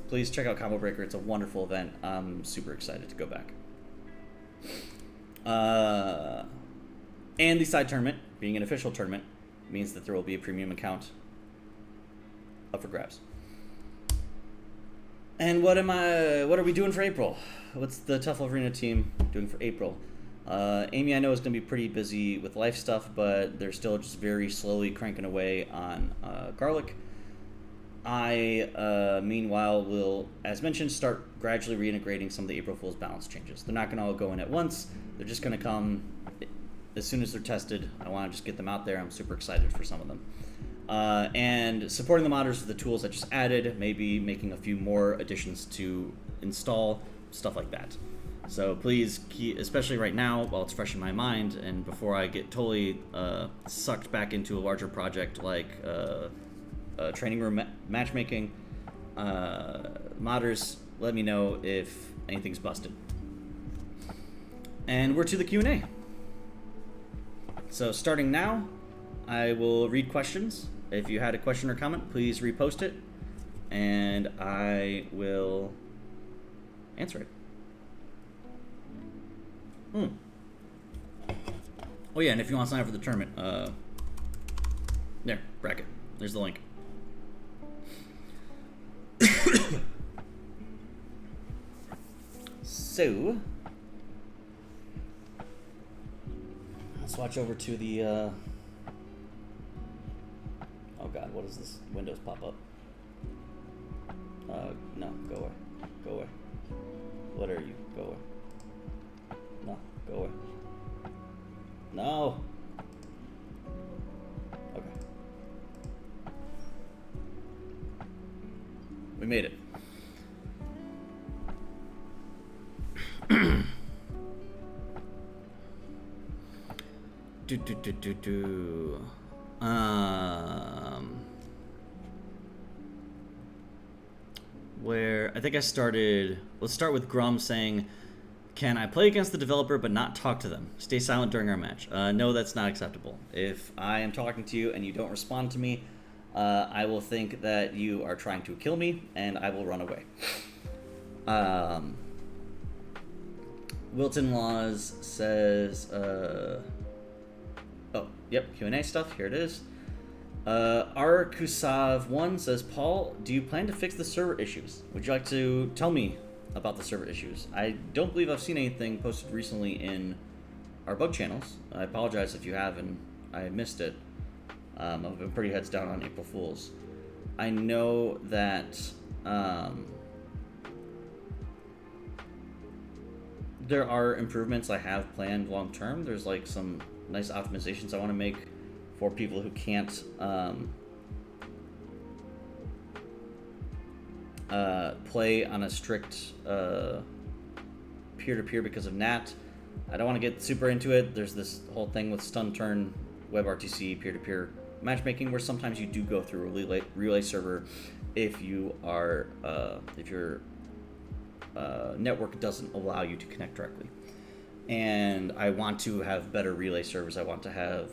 please check out Combo Breaker. It's a wonderful event. I'm super excited to go back. And the side tournament, being an official tournament, means that there will be a premium account up for grabs. And what are we doing for April? What's the Tough Love Arena team doing for April? Amy, I know, is going to be pretty busy with life stuff, but they're still just very slowly cranking away on Garlic. I, meanwhile, will, as mentioned, start gradually reintegrating some of the April Fool's balance changes. They're not going to all go in at once. They're just going to come as soon as they're tested. I want to just get them out there. I'm super excited for some of them. And supporting the modders with the tools I just added, maybe making a few more additions to install, stuff like that. So please, especially right now, while it's fresh in my mind, and before I get totally sucked back into a larger project like training room matchmaking, modders, let me know if anything's busted. And we're to the Q&A. So starting now, I will read questions. If you had a question or comment, please repost it, and I will answer it. Oh yeah, and if you want to sign up for the tournament, there, bracket. There's the link. So, let's watch over to the, oh god, what does this Windows pop up? No, go away. Go away. What are you? Go away. No, go away. No! Okay. We made it. Where I think I started. Let's start with Grum saying, "Can I play against the developer but not talk to them? Stay silent during our match." No, that's not acceptable. If I am talking to you and you don't respond to me, I will think that you are trying to kill me, and I will run away. Wilton Laws says, oh, yep, Q&A stuff, here it is. Arkusav1 says, "Paul, do you plan to fix the server issues? Would you like to tell me about the server issues? I don't believe I've seen anything posted recently in our bug channels. I apologize if you have and I missed it. I've been pretty heads down on April Fools. I know that there are improvements I have planned long term. There's like some nice optimizations I want to make for people who can't play on a strict peer-to-peer because of NAT. I don't want to get super into it. There's this whole thing with stun turn, WebRTC, peer-to-peer matchmaking, where sometimes you do go through a relay server if you are if your network doesn't allow you to connect directly. And I want to have better relay servers. I want to have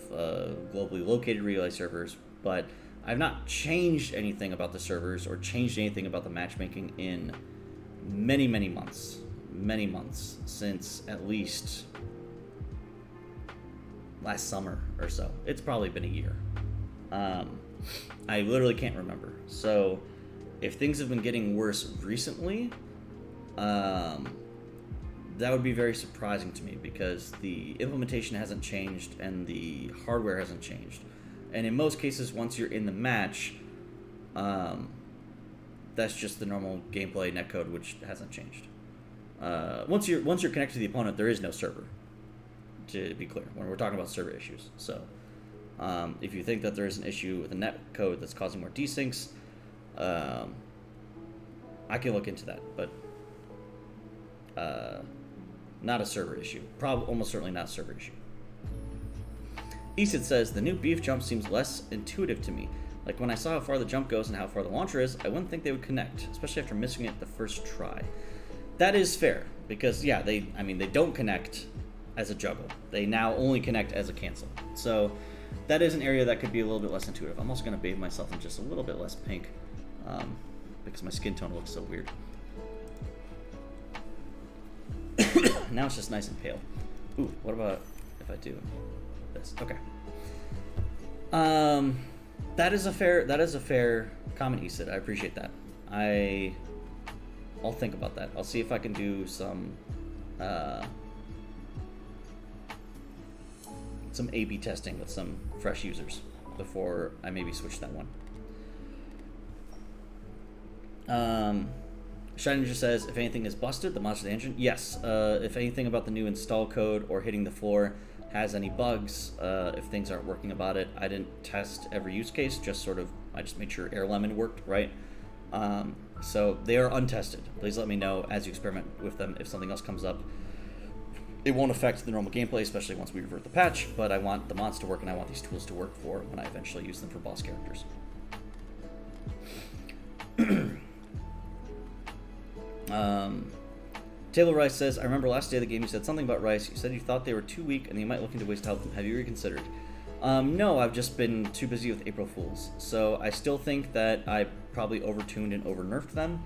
globally located relay servers, but I've not changed anything about the servers or changed anything about the matchmaking in many months, since at least last summer or so. It's probably been a year. I literally can't remember. So, if things have been getting worse recently, that would be very surprising to me because the implementation hasn't changed and the hardware hasn't changed. And in most cases, once you're in the match, that's just the normal gameplay netcode, which hasn't changed. Once you're connected to the opponent, there is no server. To be clear, when we're talking about server issues, so if you think that there is an issue with the netcode that's causing more desyncs, I can look into that, but not a server issue. Almost certainly not a server issue. Esid says, the new beef jump seems less intuitive to me. Like when I saw how far the jump goes and how far the launcher is, I wouldn't think they would connect, especially after missing it the first try. That is fair, because yeah, they don't connect as a juggle. They now only connect as a cancel. So that is an area that could be a little bit less intuitive. I'm also going to bathe myself in just a little bit less pink, because my skin tone looks so weird. Now it's just nice and pale. Ooh, what about if I do this? Okay. That is a fair comment, Esid. I appreciate that. I'll think about that. I'll see if I can do some A/B testing with some fresh users before I maybe switch that one. Shiny Ninja says, if anything is busted, the Monster the Engine. Yes, if anything about the new install code or hitting the floor has any bugs, if things aren't working about it. I didn't test every use case, I just made sure Air Lemon worked right. So they are untested. Please let me know as you experiment with them if something else comes up. It won't affect the normal gameplay, especially once we revert the patch, but I want the mods to work and I want these tools to work for when I eventually use them for boss characters. Taylor Rice says, I remember last day of the game you said something about Rice. You said you thought they were too weak and you might look into ways to help them. Have you reconsidered? No, I've just been too busy with April Fools. So I still think that I probably overtuned and overnerfed them.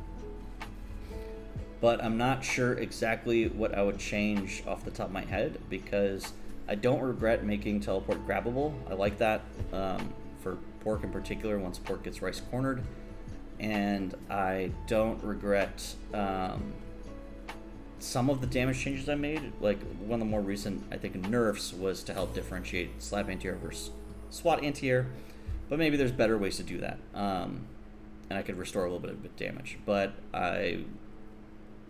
But I'm not sure exactly what I would change off the top of my head because I don't regret making teleport grabbable. I like that for Pork in particular once Pork gets Rice cornered. And I don't regret some of the damage changes I made. Like one of the more recent, I think, nerfs was to help differentiate slap anti-air versus swat anti-air. But maybe there's better ways to do that. And I could restore a little bit of damage. But I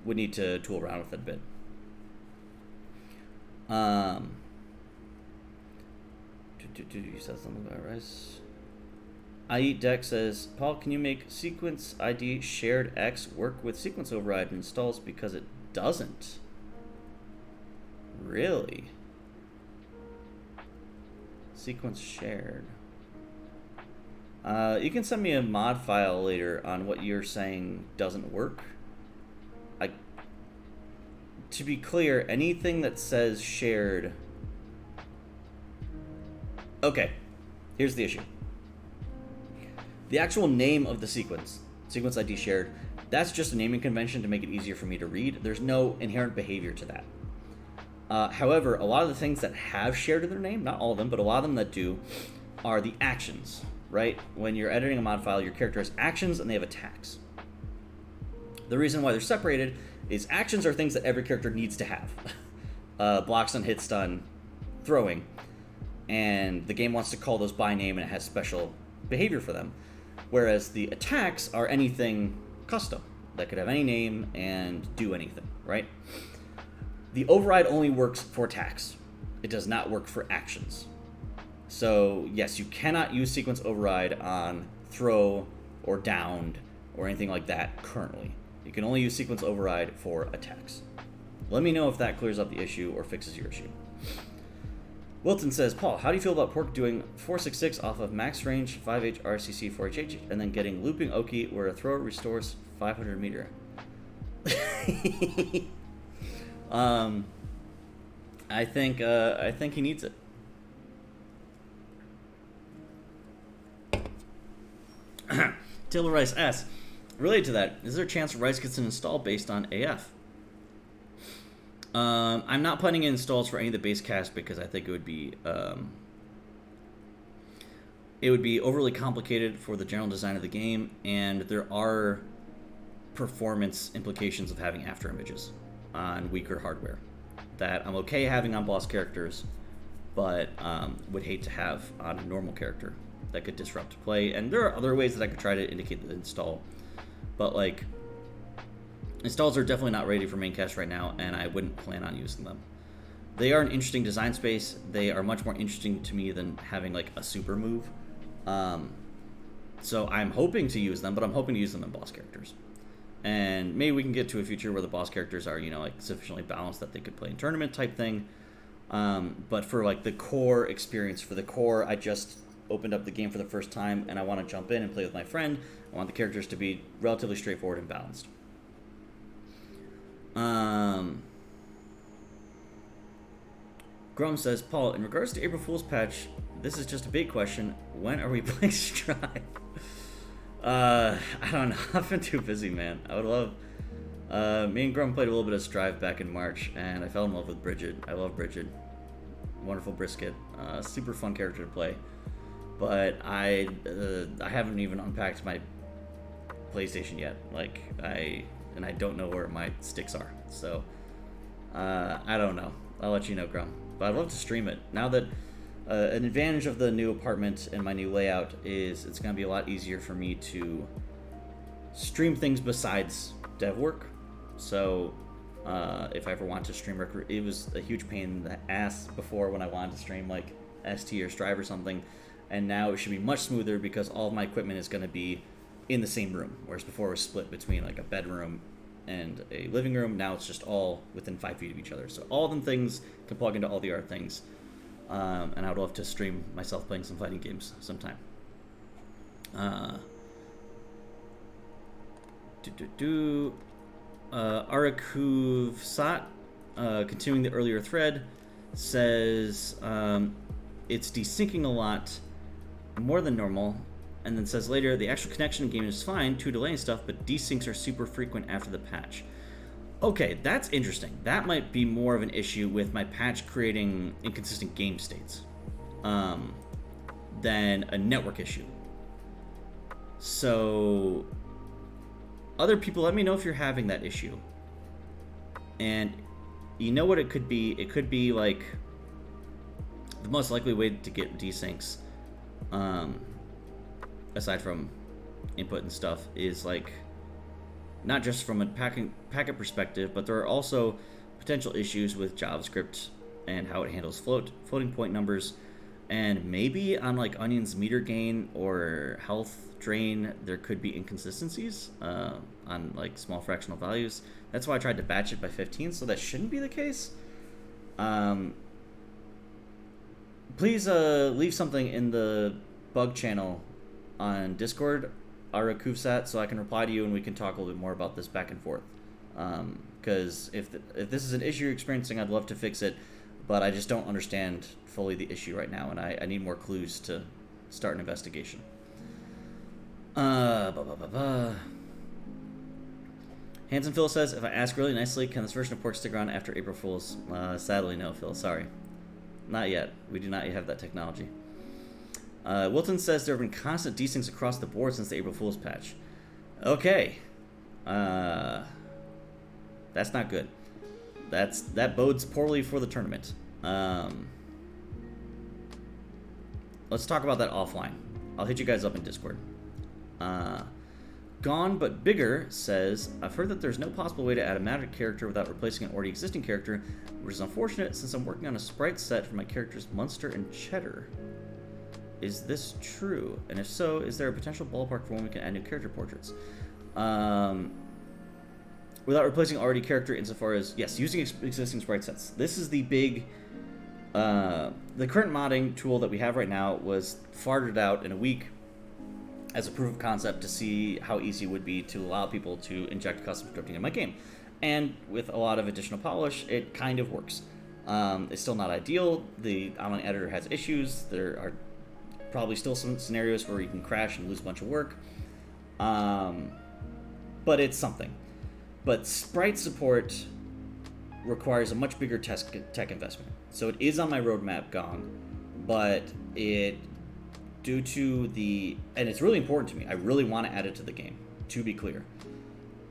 would need to tool around with it a bit. You said something about Rice. I Eat Deck says, Paul, can you make Sequence ID Shared X work with Sequence Override installs because it doesn't? Really? Sequence Shared. You can send me a mod file later on what you're saying doesn't work. To be clear, anything that says shared... Okay, here's the issue. The actual name of the sequence ID shared, that's just a naming convention to make it easier for me to read. There's no inherent behavior to that. However, a lot of the things that have shared in their name, not all of them, but a lot of them that do, are the actions, right? When you're editing a mod file, your character has actions and they have attacks. The reason why they're separated is actions are things that every character needs to have. Block stun, hit stun, throwing. And the game wants to call those by name and it has special behavior for them. Whereas the attacks are anything custom that could have any name and do anything, right? The override only works for attacks. It does not work for actions. So yes, you cannot use sequence override on throw or downed or anything like that currently. You can only use sequence override for attacks. Let me know if that clears up the issue or fixes your issue. Wilton says, Paul, how do you feel about Pork doing 466 off of max range 5H RCC 4HH and then getting looping Oki where a thrower restores 500 meter? I think he needs it. Taylor Rice asks, related to that, is there a chance Rice gets an install based on AF? I'm not putting in installs for any of the base cast because I think it would be it would be overly complicated for the general design of the game, and there are performance implications of having after images on weaker hardware that I'm okay having on boss characters, but would hate to have on a normal character that could disrupt play. And there are other ways that I could try to indicate the install, but like installs are definitely not ready for Maincast right now, and I wouldn't plan on using them. They are an interesting design space. They are much more interesting to me than having like a super move. So I'm hoping to use them, but I'm hoping to use them in boss characters. And maybe we can get to a future where the boss characters are, like sufficiently balanced that they could play in tournament type thing. But for like the core experience, for the core, I just opened up the game for the first time and I want to jump in and play with my friend. I want the characters to be relatively straightforward and balanced. Grum says, Paul, in regards to April Fool's patch, this is just a big question. When are we playing Strive? I don't know. I've been too busy, man. I would love... me and Grum played a little bit of Strive back in March, and I fell in love with Bridget. I love Bridget. Wonderful brisket. Super fun character to play. But I haven't even unpacked my PlayStation yet. And I don't know where my sticks are. So, I don't know. I'll let you know, Grum. But I'd love to stream it. Now that an advantage of the new apartment and my new layout is it's going to be a lot easier for me to stream things besides dev work. So if I ever want to stream, it was a huge pain in the ass before when I wanted to stream like ST or Strive or something. And now it should be much smoother because all of my equipment is going to be in the same room. Whereas before it was split between like a bedroom and a living room. Now it's just all within 5 feet of each other. So all of them things can plug into all the other things. And I would love to stream myself playing some fighting games sometime. Arakuv Sat, continuing the earlier thread, says it's desyncing a lot more than normal, and then says later the actual connection in game is fine, 2 delay and stuff, but desyncs are super frequent after the patch. Okay, that's interesting. That might be more of an issue with my patch creating inconsistent game states than a network issue. So, other people, let me know if you're having that issue. And you know what it could be? It could be like the most likely way to get desyncs, aside from input and stuff, is like not just from a packet perspective, but there are also potential issues with JavaScript and how it handles floating point numbers. And maybe on like Onion's meter gain or health drain, there could be inconsistencies on like small fractional values. That's why I tried to batch it by 15, so that shouldn't be the case. Please leave something in the bug channel on Discord, Arakuvsat, so I can reply to you and we can talk a little bit more about this back and forth. Because if this is an issue you're experiencing, I'd love to fix it, but I just don't understand fully the issue right now, and I need more clues to start an investigation. Hanson Phil says, if I ask really nicely, can this version of Pork stick around after April Fool's? Sadly, no, Phil. Sorry. Not yet. We do not yet have that technology. Wilton says there have been constant desyncs across the board since the April Fool's patch. Okay. That's not good. That bodes poorly for the tournament. Let's talk about that offline. I'll hit you guys up in Discord. Gone But Bigger says, I've heard that there's no possible way to add a magic character without replacing an already existing character, which is unfortunate since I'm working on a sprite set for my characters Munster and Cheddar. Is this true? And if so, is there a potential ballpark for when we can add new character portraits? Without replacing already character insofar as, yes, using existing sprite sets. This is the big... the current modding tool that we have right now was farted out in a week as a proof of concept to see how easy it would be to allow people to inject custom scripting in my game. And with a lot of additional polish, it kind of works. It's still not ideal. The online editor has issues. There are probably still some scenarios where you can crash and lose a bunch of work. But it's something. But sprite support requires a much bigger tech investment. So it is on my roadmap, Gong, but it due to the, and it's really important to me, I really want to add it to the game, to be clear,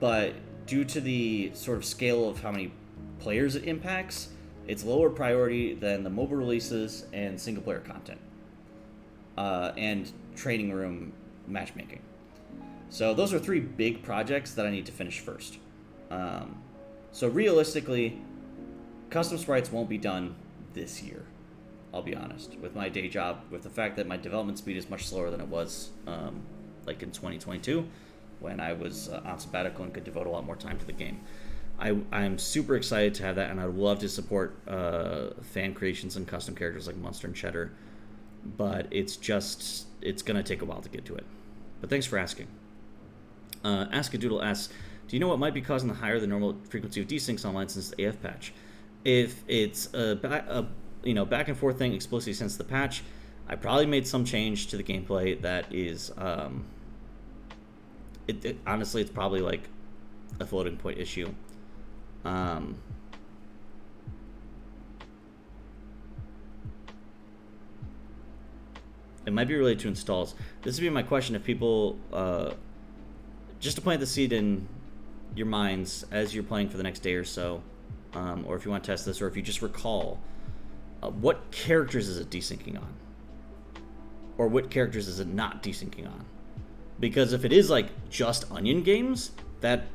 but due to the sort of scale of how many players it impacts, it's lower priority than the mobile releases and single player content, and training room matchmaking. So those are 3 big projects that I need to finish first. So realistically, custom sprites won't be done this year. I'll be honest. With my day job, with the fact that my development speed is much slower than it was like in 2022, when I was on sabbatical and could devote a lot more time to the game. I'm super excited to have that, and I'd love to support fan creations and custom characters like Munster and Cheddar, but it's going to take a while to get to it. But thanks for asking. Askadoodle asks, do you know what might be causing the higher than normal frequency of desyncs online since the AF patch? If it's a back and forth thing explicitly since the patch, I probably made some change to the gameplay that is honestly, it's probably like a floating point issue. It might be related to installs. This would be my question if people, just to plant the seed in your minds as you're playing for the next day or so, or if you want to test this, or if you just recall, what characters is it desyncing on? Or what characters is it not desyncing on? Because if it is like just Onion games, that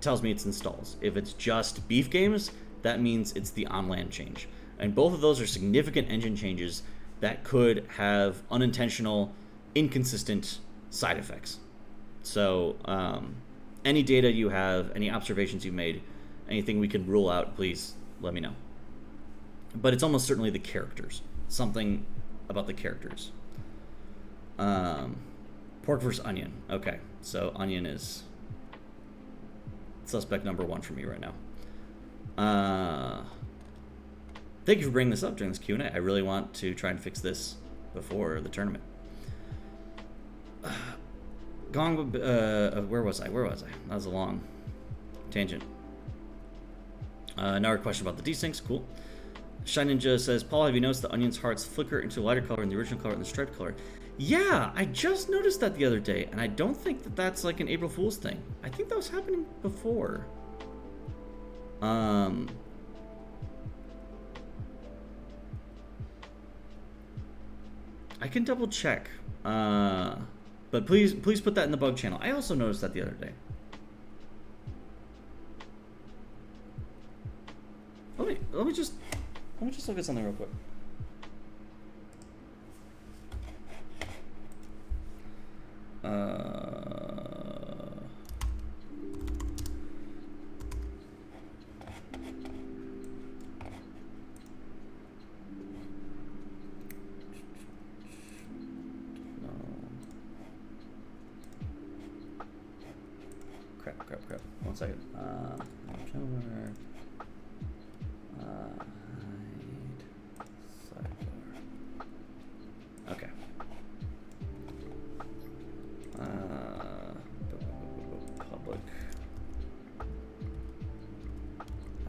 tells me it's installs. If it's just Beef games, that means it's the on-land change. And both of those are significant engine changes that could have unintentional, inconsistent side effects. So any data you have, any observations you've made, anything we can rule out, please let me know. But it's almost certainly the characters. Something about the characters. Pork versus Onion. Okay, so Onion is suspect number 1 for me right now. Thank you for bringing this up during this Q&A. I really want to try and fix this before the tournament. Gong, where was I? That was a long tangent. Another question about the desyncs. Cool. Shy Ninja says, Paul, have you noticed the Onion's hearts flicker into a lighter color in the original color and the striped color? Yeah, I just noticed that the other day, and I don't think that that's like an April Fool's thing. I think that was happening before. I can double check. But please put that in the bug channel. I also noticed that the other day. Let me just look at something real quick. Crap. 1 second. Hide sidebar. Okay. Public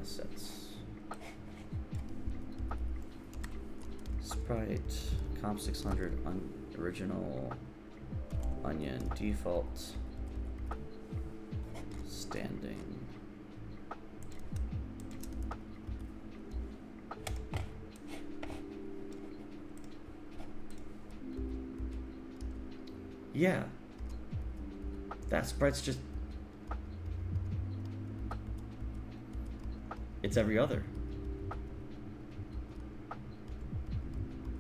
assets. Sprite comp 600 original Onion default standing. Yeah. That sprite's just... It's every other.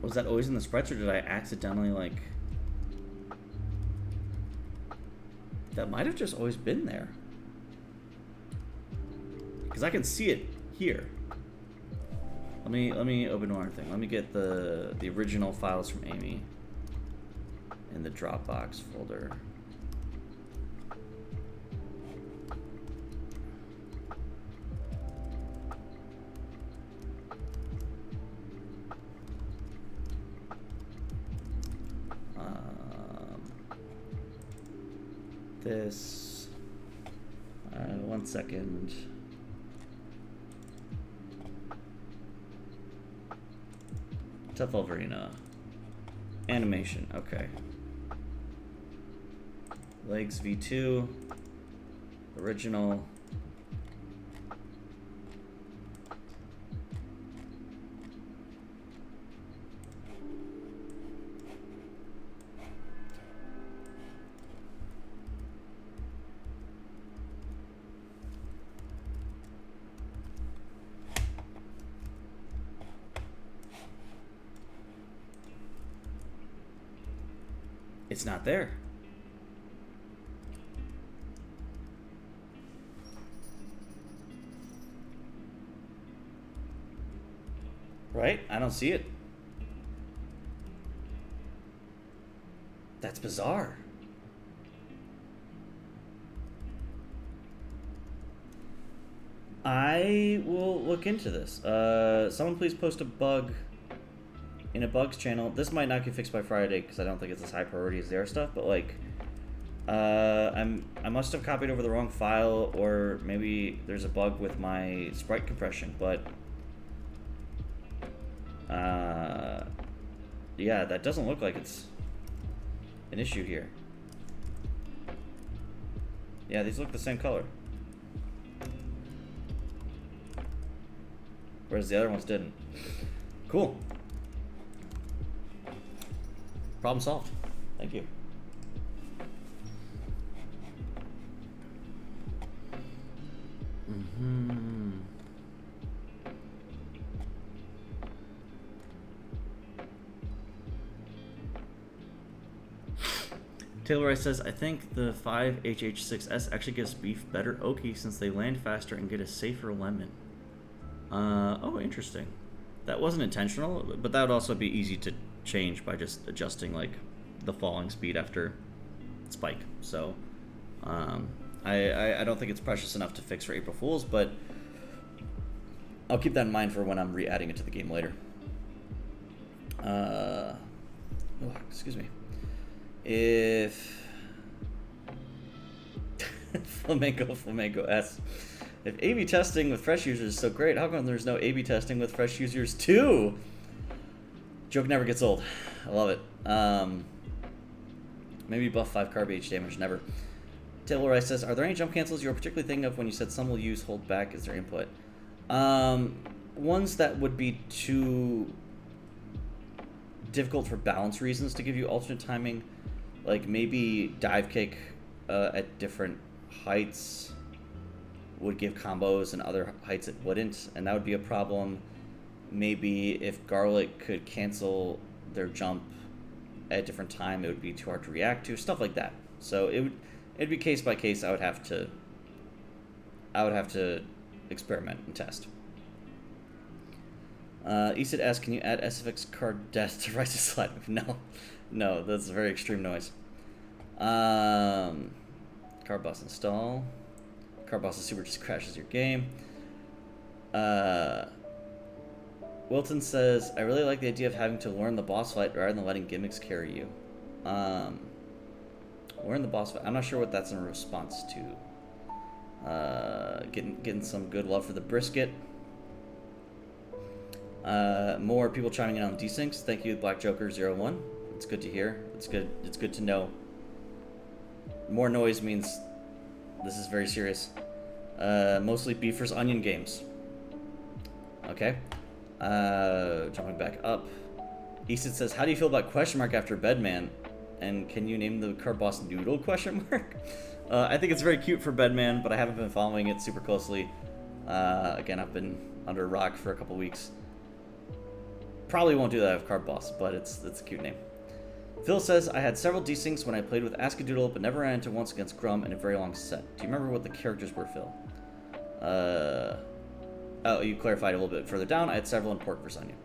Was that always in the sprites, or did I accidentally, like... That might have just always been there. Because I can see it here. Let me open one other thing. Let me get the original files from Amy in the Dropbox folder. This. 1 second. Tough Arena. Animation, okay. Legs V2. Original. It's not there. Right? I don't see it. That's bizarre. I will look into this. Someone please post a bug in a bugs channel. This might not get fixed by Friday because I don't think it's as high priority as their stuff, but like I must have copied over the wrong file, or maybe there's a bug with my sprite compression, but yeah, that doesn't look like it's an issue here. Yeah, these look the same color, whereas the other ones didn't. Cool. Problem solved. Thank you. Taylor Rice says, I think the 5HH6S actually gives beef better oki since they land faster and get a safer lemon. Oh, interesting. That wasn't intentional, but that would also be easy to change by just adjusting like the falling speed after spike. So I don't think it's precious enough to fix for April Fools, but I'll keep that in mind for when I'm re-adding it to the game later. Oh, excuse me. If Flamenco S, if A/B testing with fresh users is so great, how come there's no A/B testing with fresh users too? Joke never gets old. I love it. Maybe buff 5 carb H damage, never. Taylor Rice says, are there any jump cancels you're particularly thinking of when you said some will use hold back as their input? Ones that would be too difficult for balance reasons to give you alternate timing, like maybe dive kick at different heights would give combos and other heights it wouldn't, and that would be a problem. Maybe if Garlic could cancel their jump at a different time, it would be too hard to react to, stuff like that. So it'd be case by case. I would have to experiment and test. Esid asks, can you add SFX card death to Rice's slide? No, that's a very extreme noise. Card boss install. Card boss is super, just crashes your game. Wilton says, I really like the idea of having to learn the boss fight rather than letting gimmicks carry you. Learn the boss fight. I'm not sure what that's in response to. Getting some good love for the brisket. More people chiming in on desyncs. Thank you, Black Joker 01. It's good to hear. It's good to know. More noise means this is very serious. Mostly beef vs. onion games. Okay. Jumping back up. Easton says, how do you feel about question mark after Bedman? And can you name the card boss Noodle question mark? I think it's very cute for Bedman, but I haven't been following it super closely. Again, I've been under a rock for a couple weeks. Probably won't do that with card boss, but it's a cute name. Phil says, I had several desyncs when I played with Askadoodle, but never ran into once against Grum in a very long set. Do you remember what the characters were, Phil? Oh, you clarified a little bit further down. I had several in Pork vs. Onion.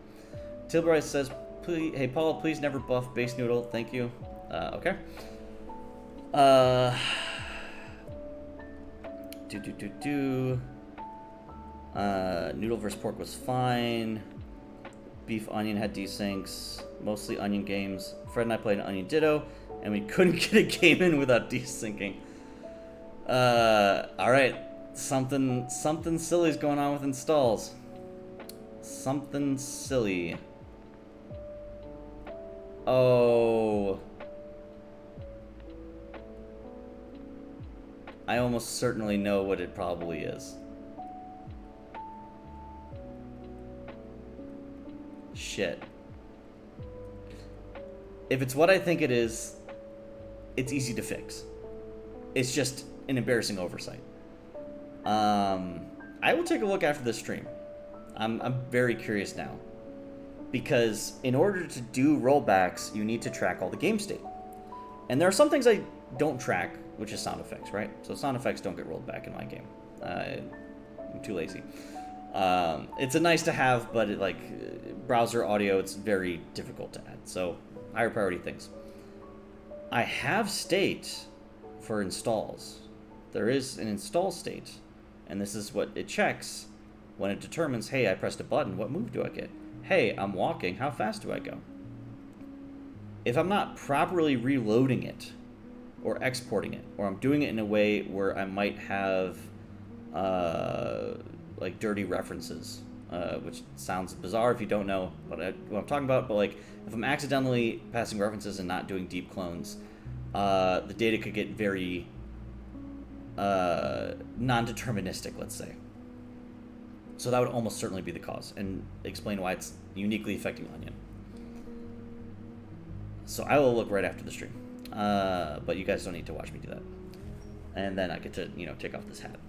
Tilbright says, hey, Paula, please never buff Base Noodle. Thank you. Okay. Noodle vs. Pork was fine. Beef Onion had desyncs. Mostly Onion games. Fred and I played an Onion Ditto, and we couldn't get a game in without desyncing. Alright. Something silly's going on with installs. Something silly. Oh. I almost certainly know what it probably is. Shit. If it's what I think it is, it's easy to fix. It's just an embarrassing oversight. I will take a look after this stream. I'm very curious now. Because in order to do rollbacks, you need to track all the game state. And there are some things I don't track, which is sound effects, right? So sound effects don't get rolled back in my game. I'm too lazy. It's a nice to have, but browser audio, it's very difficult to add. So higher priority things. I have state for installs. There is an install state, and this is what it checks when it determines, hey, I pressed a button, what move do I get? Hey, I'm walking, how fast do I go? If I'm not properly reloading it or exporting it, or I'm doing it in a way where I might have dirty references, which sounds bizarre if you don't know what I'm talking about, but if I'm accidentally passing references and not doing deep clones, the data could get very non-deterministic, let's say. So that would almost certainly be the cause, and explain why it's uniquely affecting Onion. So I will look right after the stream, but you guys don't need to watch me do that. And then I get to, take off this hat.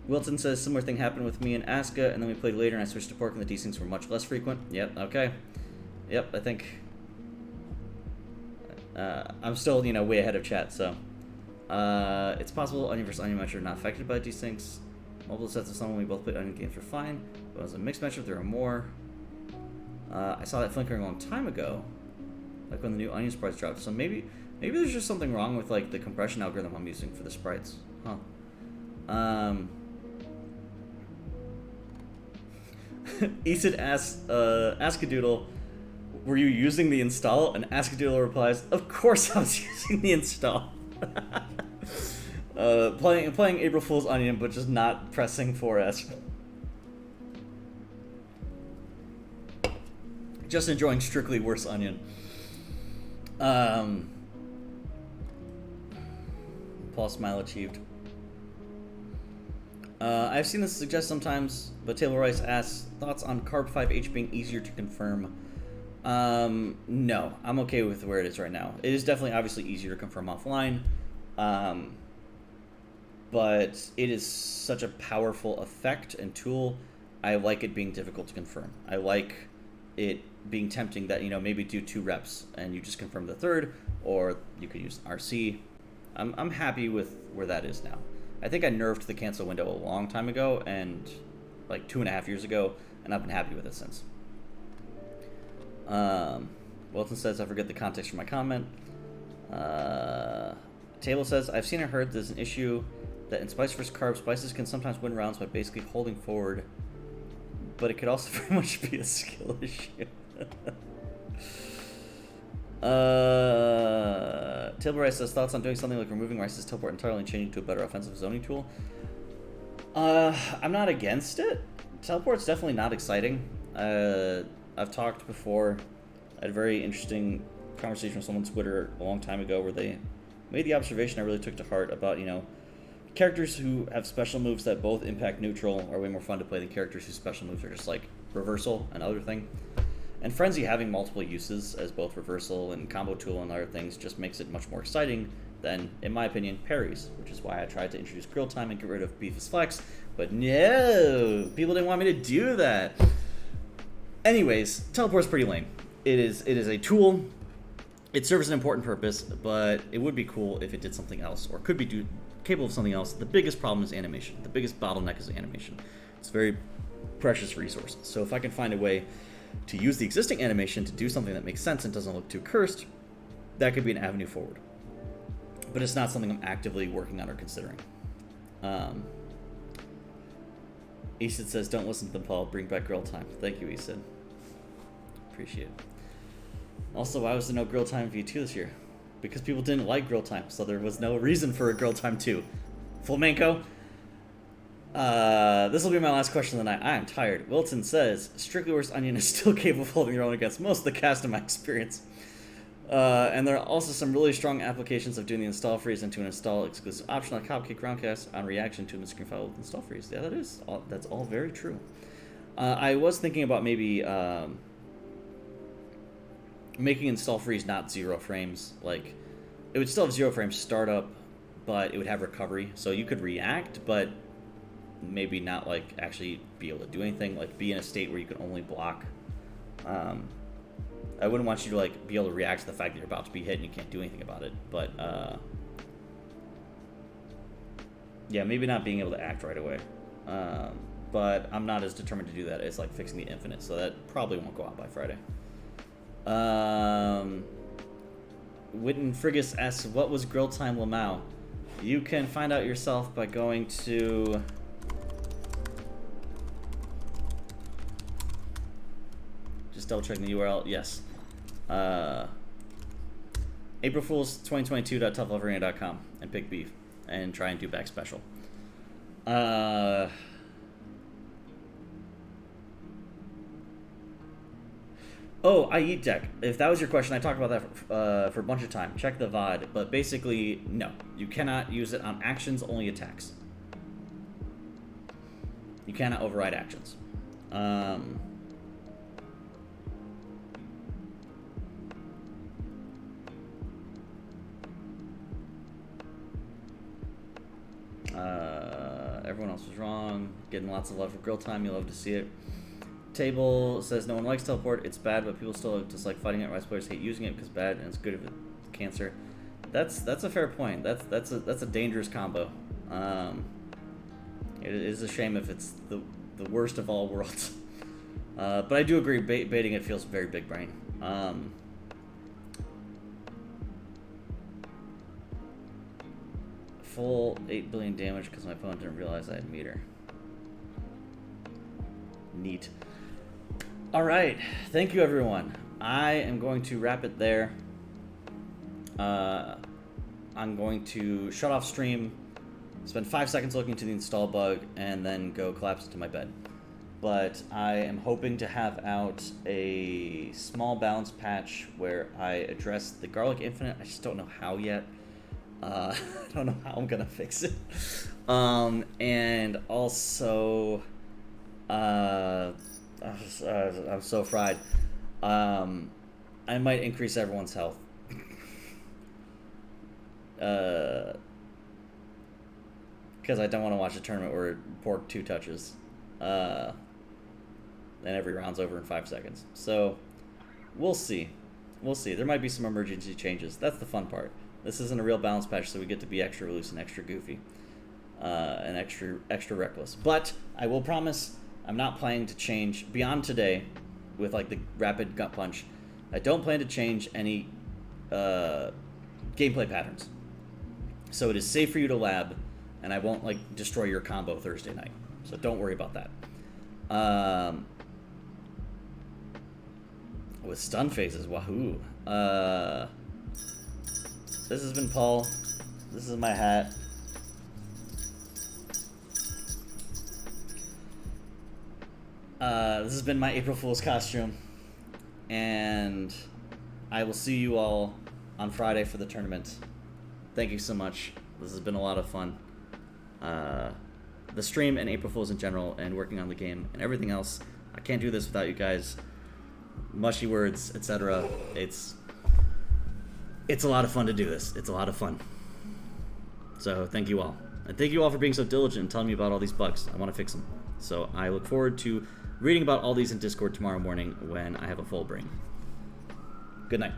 Wilton says, similar thing happened with me and Aska, and then we played later and I switched to Pork and the desyncs were much less frequent. Yep, okay. Yep, I think I'm still, way ahead of chat, so. It's possible Onion vs. Onion match are not affected by desyncs. Multiple sets of someone we both played Onion games were fine, but it was a mixed matchup, there are more. I saw that flickering a long time ago, like when the new Onion sprites dropped, so maybe there's just something wrong with the compression algorithm I'm using for the sprites. Huh. Esid asks, Askadoodle, were you using the install? And Askadoodle replies, of course I was using the install. Playing April Fool's Onion, but just not pressing 4S. Just enjoying strictly worse Onion. Paul Smile achieved. I've seen this suggest sometimes, but Table Rice asks, thoughts on Carb 5H being easier to confirm? No, I'm okay with where it is right now. It is definitely obviously easier to confirm offline, but it is such a powerful effect and tool. I like it being difficult to confirm. I like it being tempting that, maybe do 2 reps and you just confirm the third, or you could use RC. I'm happy with where that is now. I think I nerfed the cancel window a long time ago, and 2.5 years ago, and I've been happy with it since. Wilton says, I forget the context for my comment. Table says, I've seen or heard there's an issue that in Spice vs. Carb, spices can sometimes win rounds by basically holding forward, but it could also very much be a skill issue. Table Rice says, thoughts on doing something like removing Rice's teleport entirely and changing to a better offensive zoning tool? I'm not against it. Teleport's definitely not exciting. I've talked before. I had a very interesting conversation with someone on Twitter a long time ago where they made the observation I really took to heart about, characters who have special moves that both impact neutral are way more fun to play than characters whose special moves are just reversal and other thing. And Frenzy having multiple uses as both reversal and combo tool and other things just makes it much more exciting than, in my opinion, parries, which is why I tried to introduce Grill Time and get rid of Beefus Flex, but no, people didn't want me to do that. Anyways, Teleport's pretty lame. It is a tool. It serves an important purpose, but it would be cool if it did something else, or could be capable of something else. The biggest problem is animation. The biggest bottleneck is animation. It's a very precious resource. So if I can find a way to use the existing animation to do something that makes sense and doesn't look too cursed, that could be an avenue forward. But it's not something I'm actively working on or considering. Easton says, don't listen to them, Paul. Bring back Grill Time. Thank you, Easton. Appreciate it. Also, why was there no Grill Time V2 this year? Because people didn't like Grill Time, so there was no reason for a Grill Time 2. Flamenco, This will be my last question of the night. I am tired. Wilton says, Strictly Worst Onion is still capable of holding their own against most of the cast in my experience. And there are also some really strong applications of doing the install freeze into an install exclusive option like Hopkick Roundcast on reaction to the screen file with install freeze. Yeah, that's all very true. I was thinking about maybe making install freeze not 0 frames. Like, it would still have 0 frames startup, but it would have recovery. So you could react, but maybe not like actually be able to do anything. Like, be in a state where you can only block. I wouldn't want you to like be able to react to the fact that you're about to be hit and you can't do anything about it. But yeah, maybe not being able to act right away. But I'm not as determined to do that as like fixing the infinite, so that probably won't go out by Friday. Witten Frigus asks, what was Grill Time Lamau? You can find out yourself by going to... Just double checking the URL. Yes. AprilFools2022.toughloverarena.com and pick beef and try and do back special. Oh, I eat deck. If that was your question, I talked about that for a bunch of time. Check the VOD. But basically, no. You cannot use it on actions, only attacks. You cannot override actions. Everyone else was wrong. Getting lots of love for Grill Time. You love to see it. Table says no one likes teleport. It's bad, but people still dislike fighting it. Rice players hate using it because bad, and it's good if it's cancer. That's a fair point. That's a dangerous combo. It is a shame if it's the worst of all worlds. But I do agree. Baiting it feels very big brain. Full 8 billion damage because my opponent didn't realize I had meter. Neat. Alright, thank you everyone. I am going to wrap it there. I'm going to shut off stream, spend 5 seconds looking into the install bug, and then go collapse into my bed. But I am hoping to have out a small balance patch where I address the Garlic Infinite. I just don't know how yet. I don't know how I'm gonna fix it. And also, I'm so fried. I might increase everyone's health. Because I don't want to watch a tournament where Pork 2 touches. And every round's over in 5 seconds. So, we'll see. We'll see. There might be some emergency changes. That's the fun part. This isn't a real balance patch, so we get to be extra loose and extra goofy. And extra reckless. But, I will promise, I'm not planning to change, beyond today, with like the rapid gut punch, I don't plan to change any gameplay patterns. So it is safe for you to lab, and I won't like destroy your combo Thursday night. So don't worry about that. With stun phases, wahoo. This has been Paul. This is my hat. This has been my April Fool's costume. And I will see you all on Friday for the tournament. Thank you so much. This has been a lot of fun. The stream and April Fools in general and working on the game and everything else. I can't do this without you guys. Mushy words, etc. It's a lot of fun to do this. It's a lot of fun. So thank you all. And thank you all for being so diligent and telling me about all these bugs. I want to fix them. So I look forward to reading about all these in Discord tomorrow morning when I have a full brain. Good night.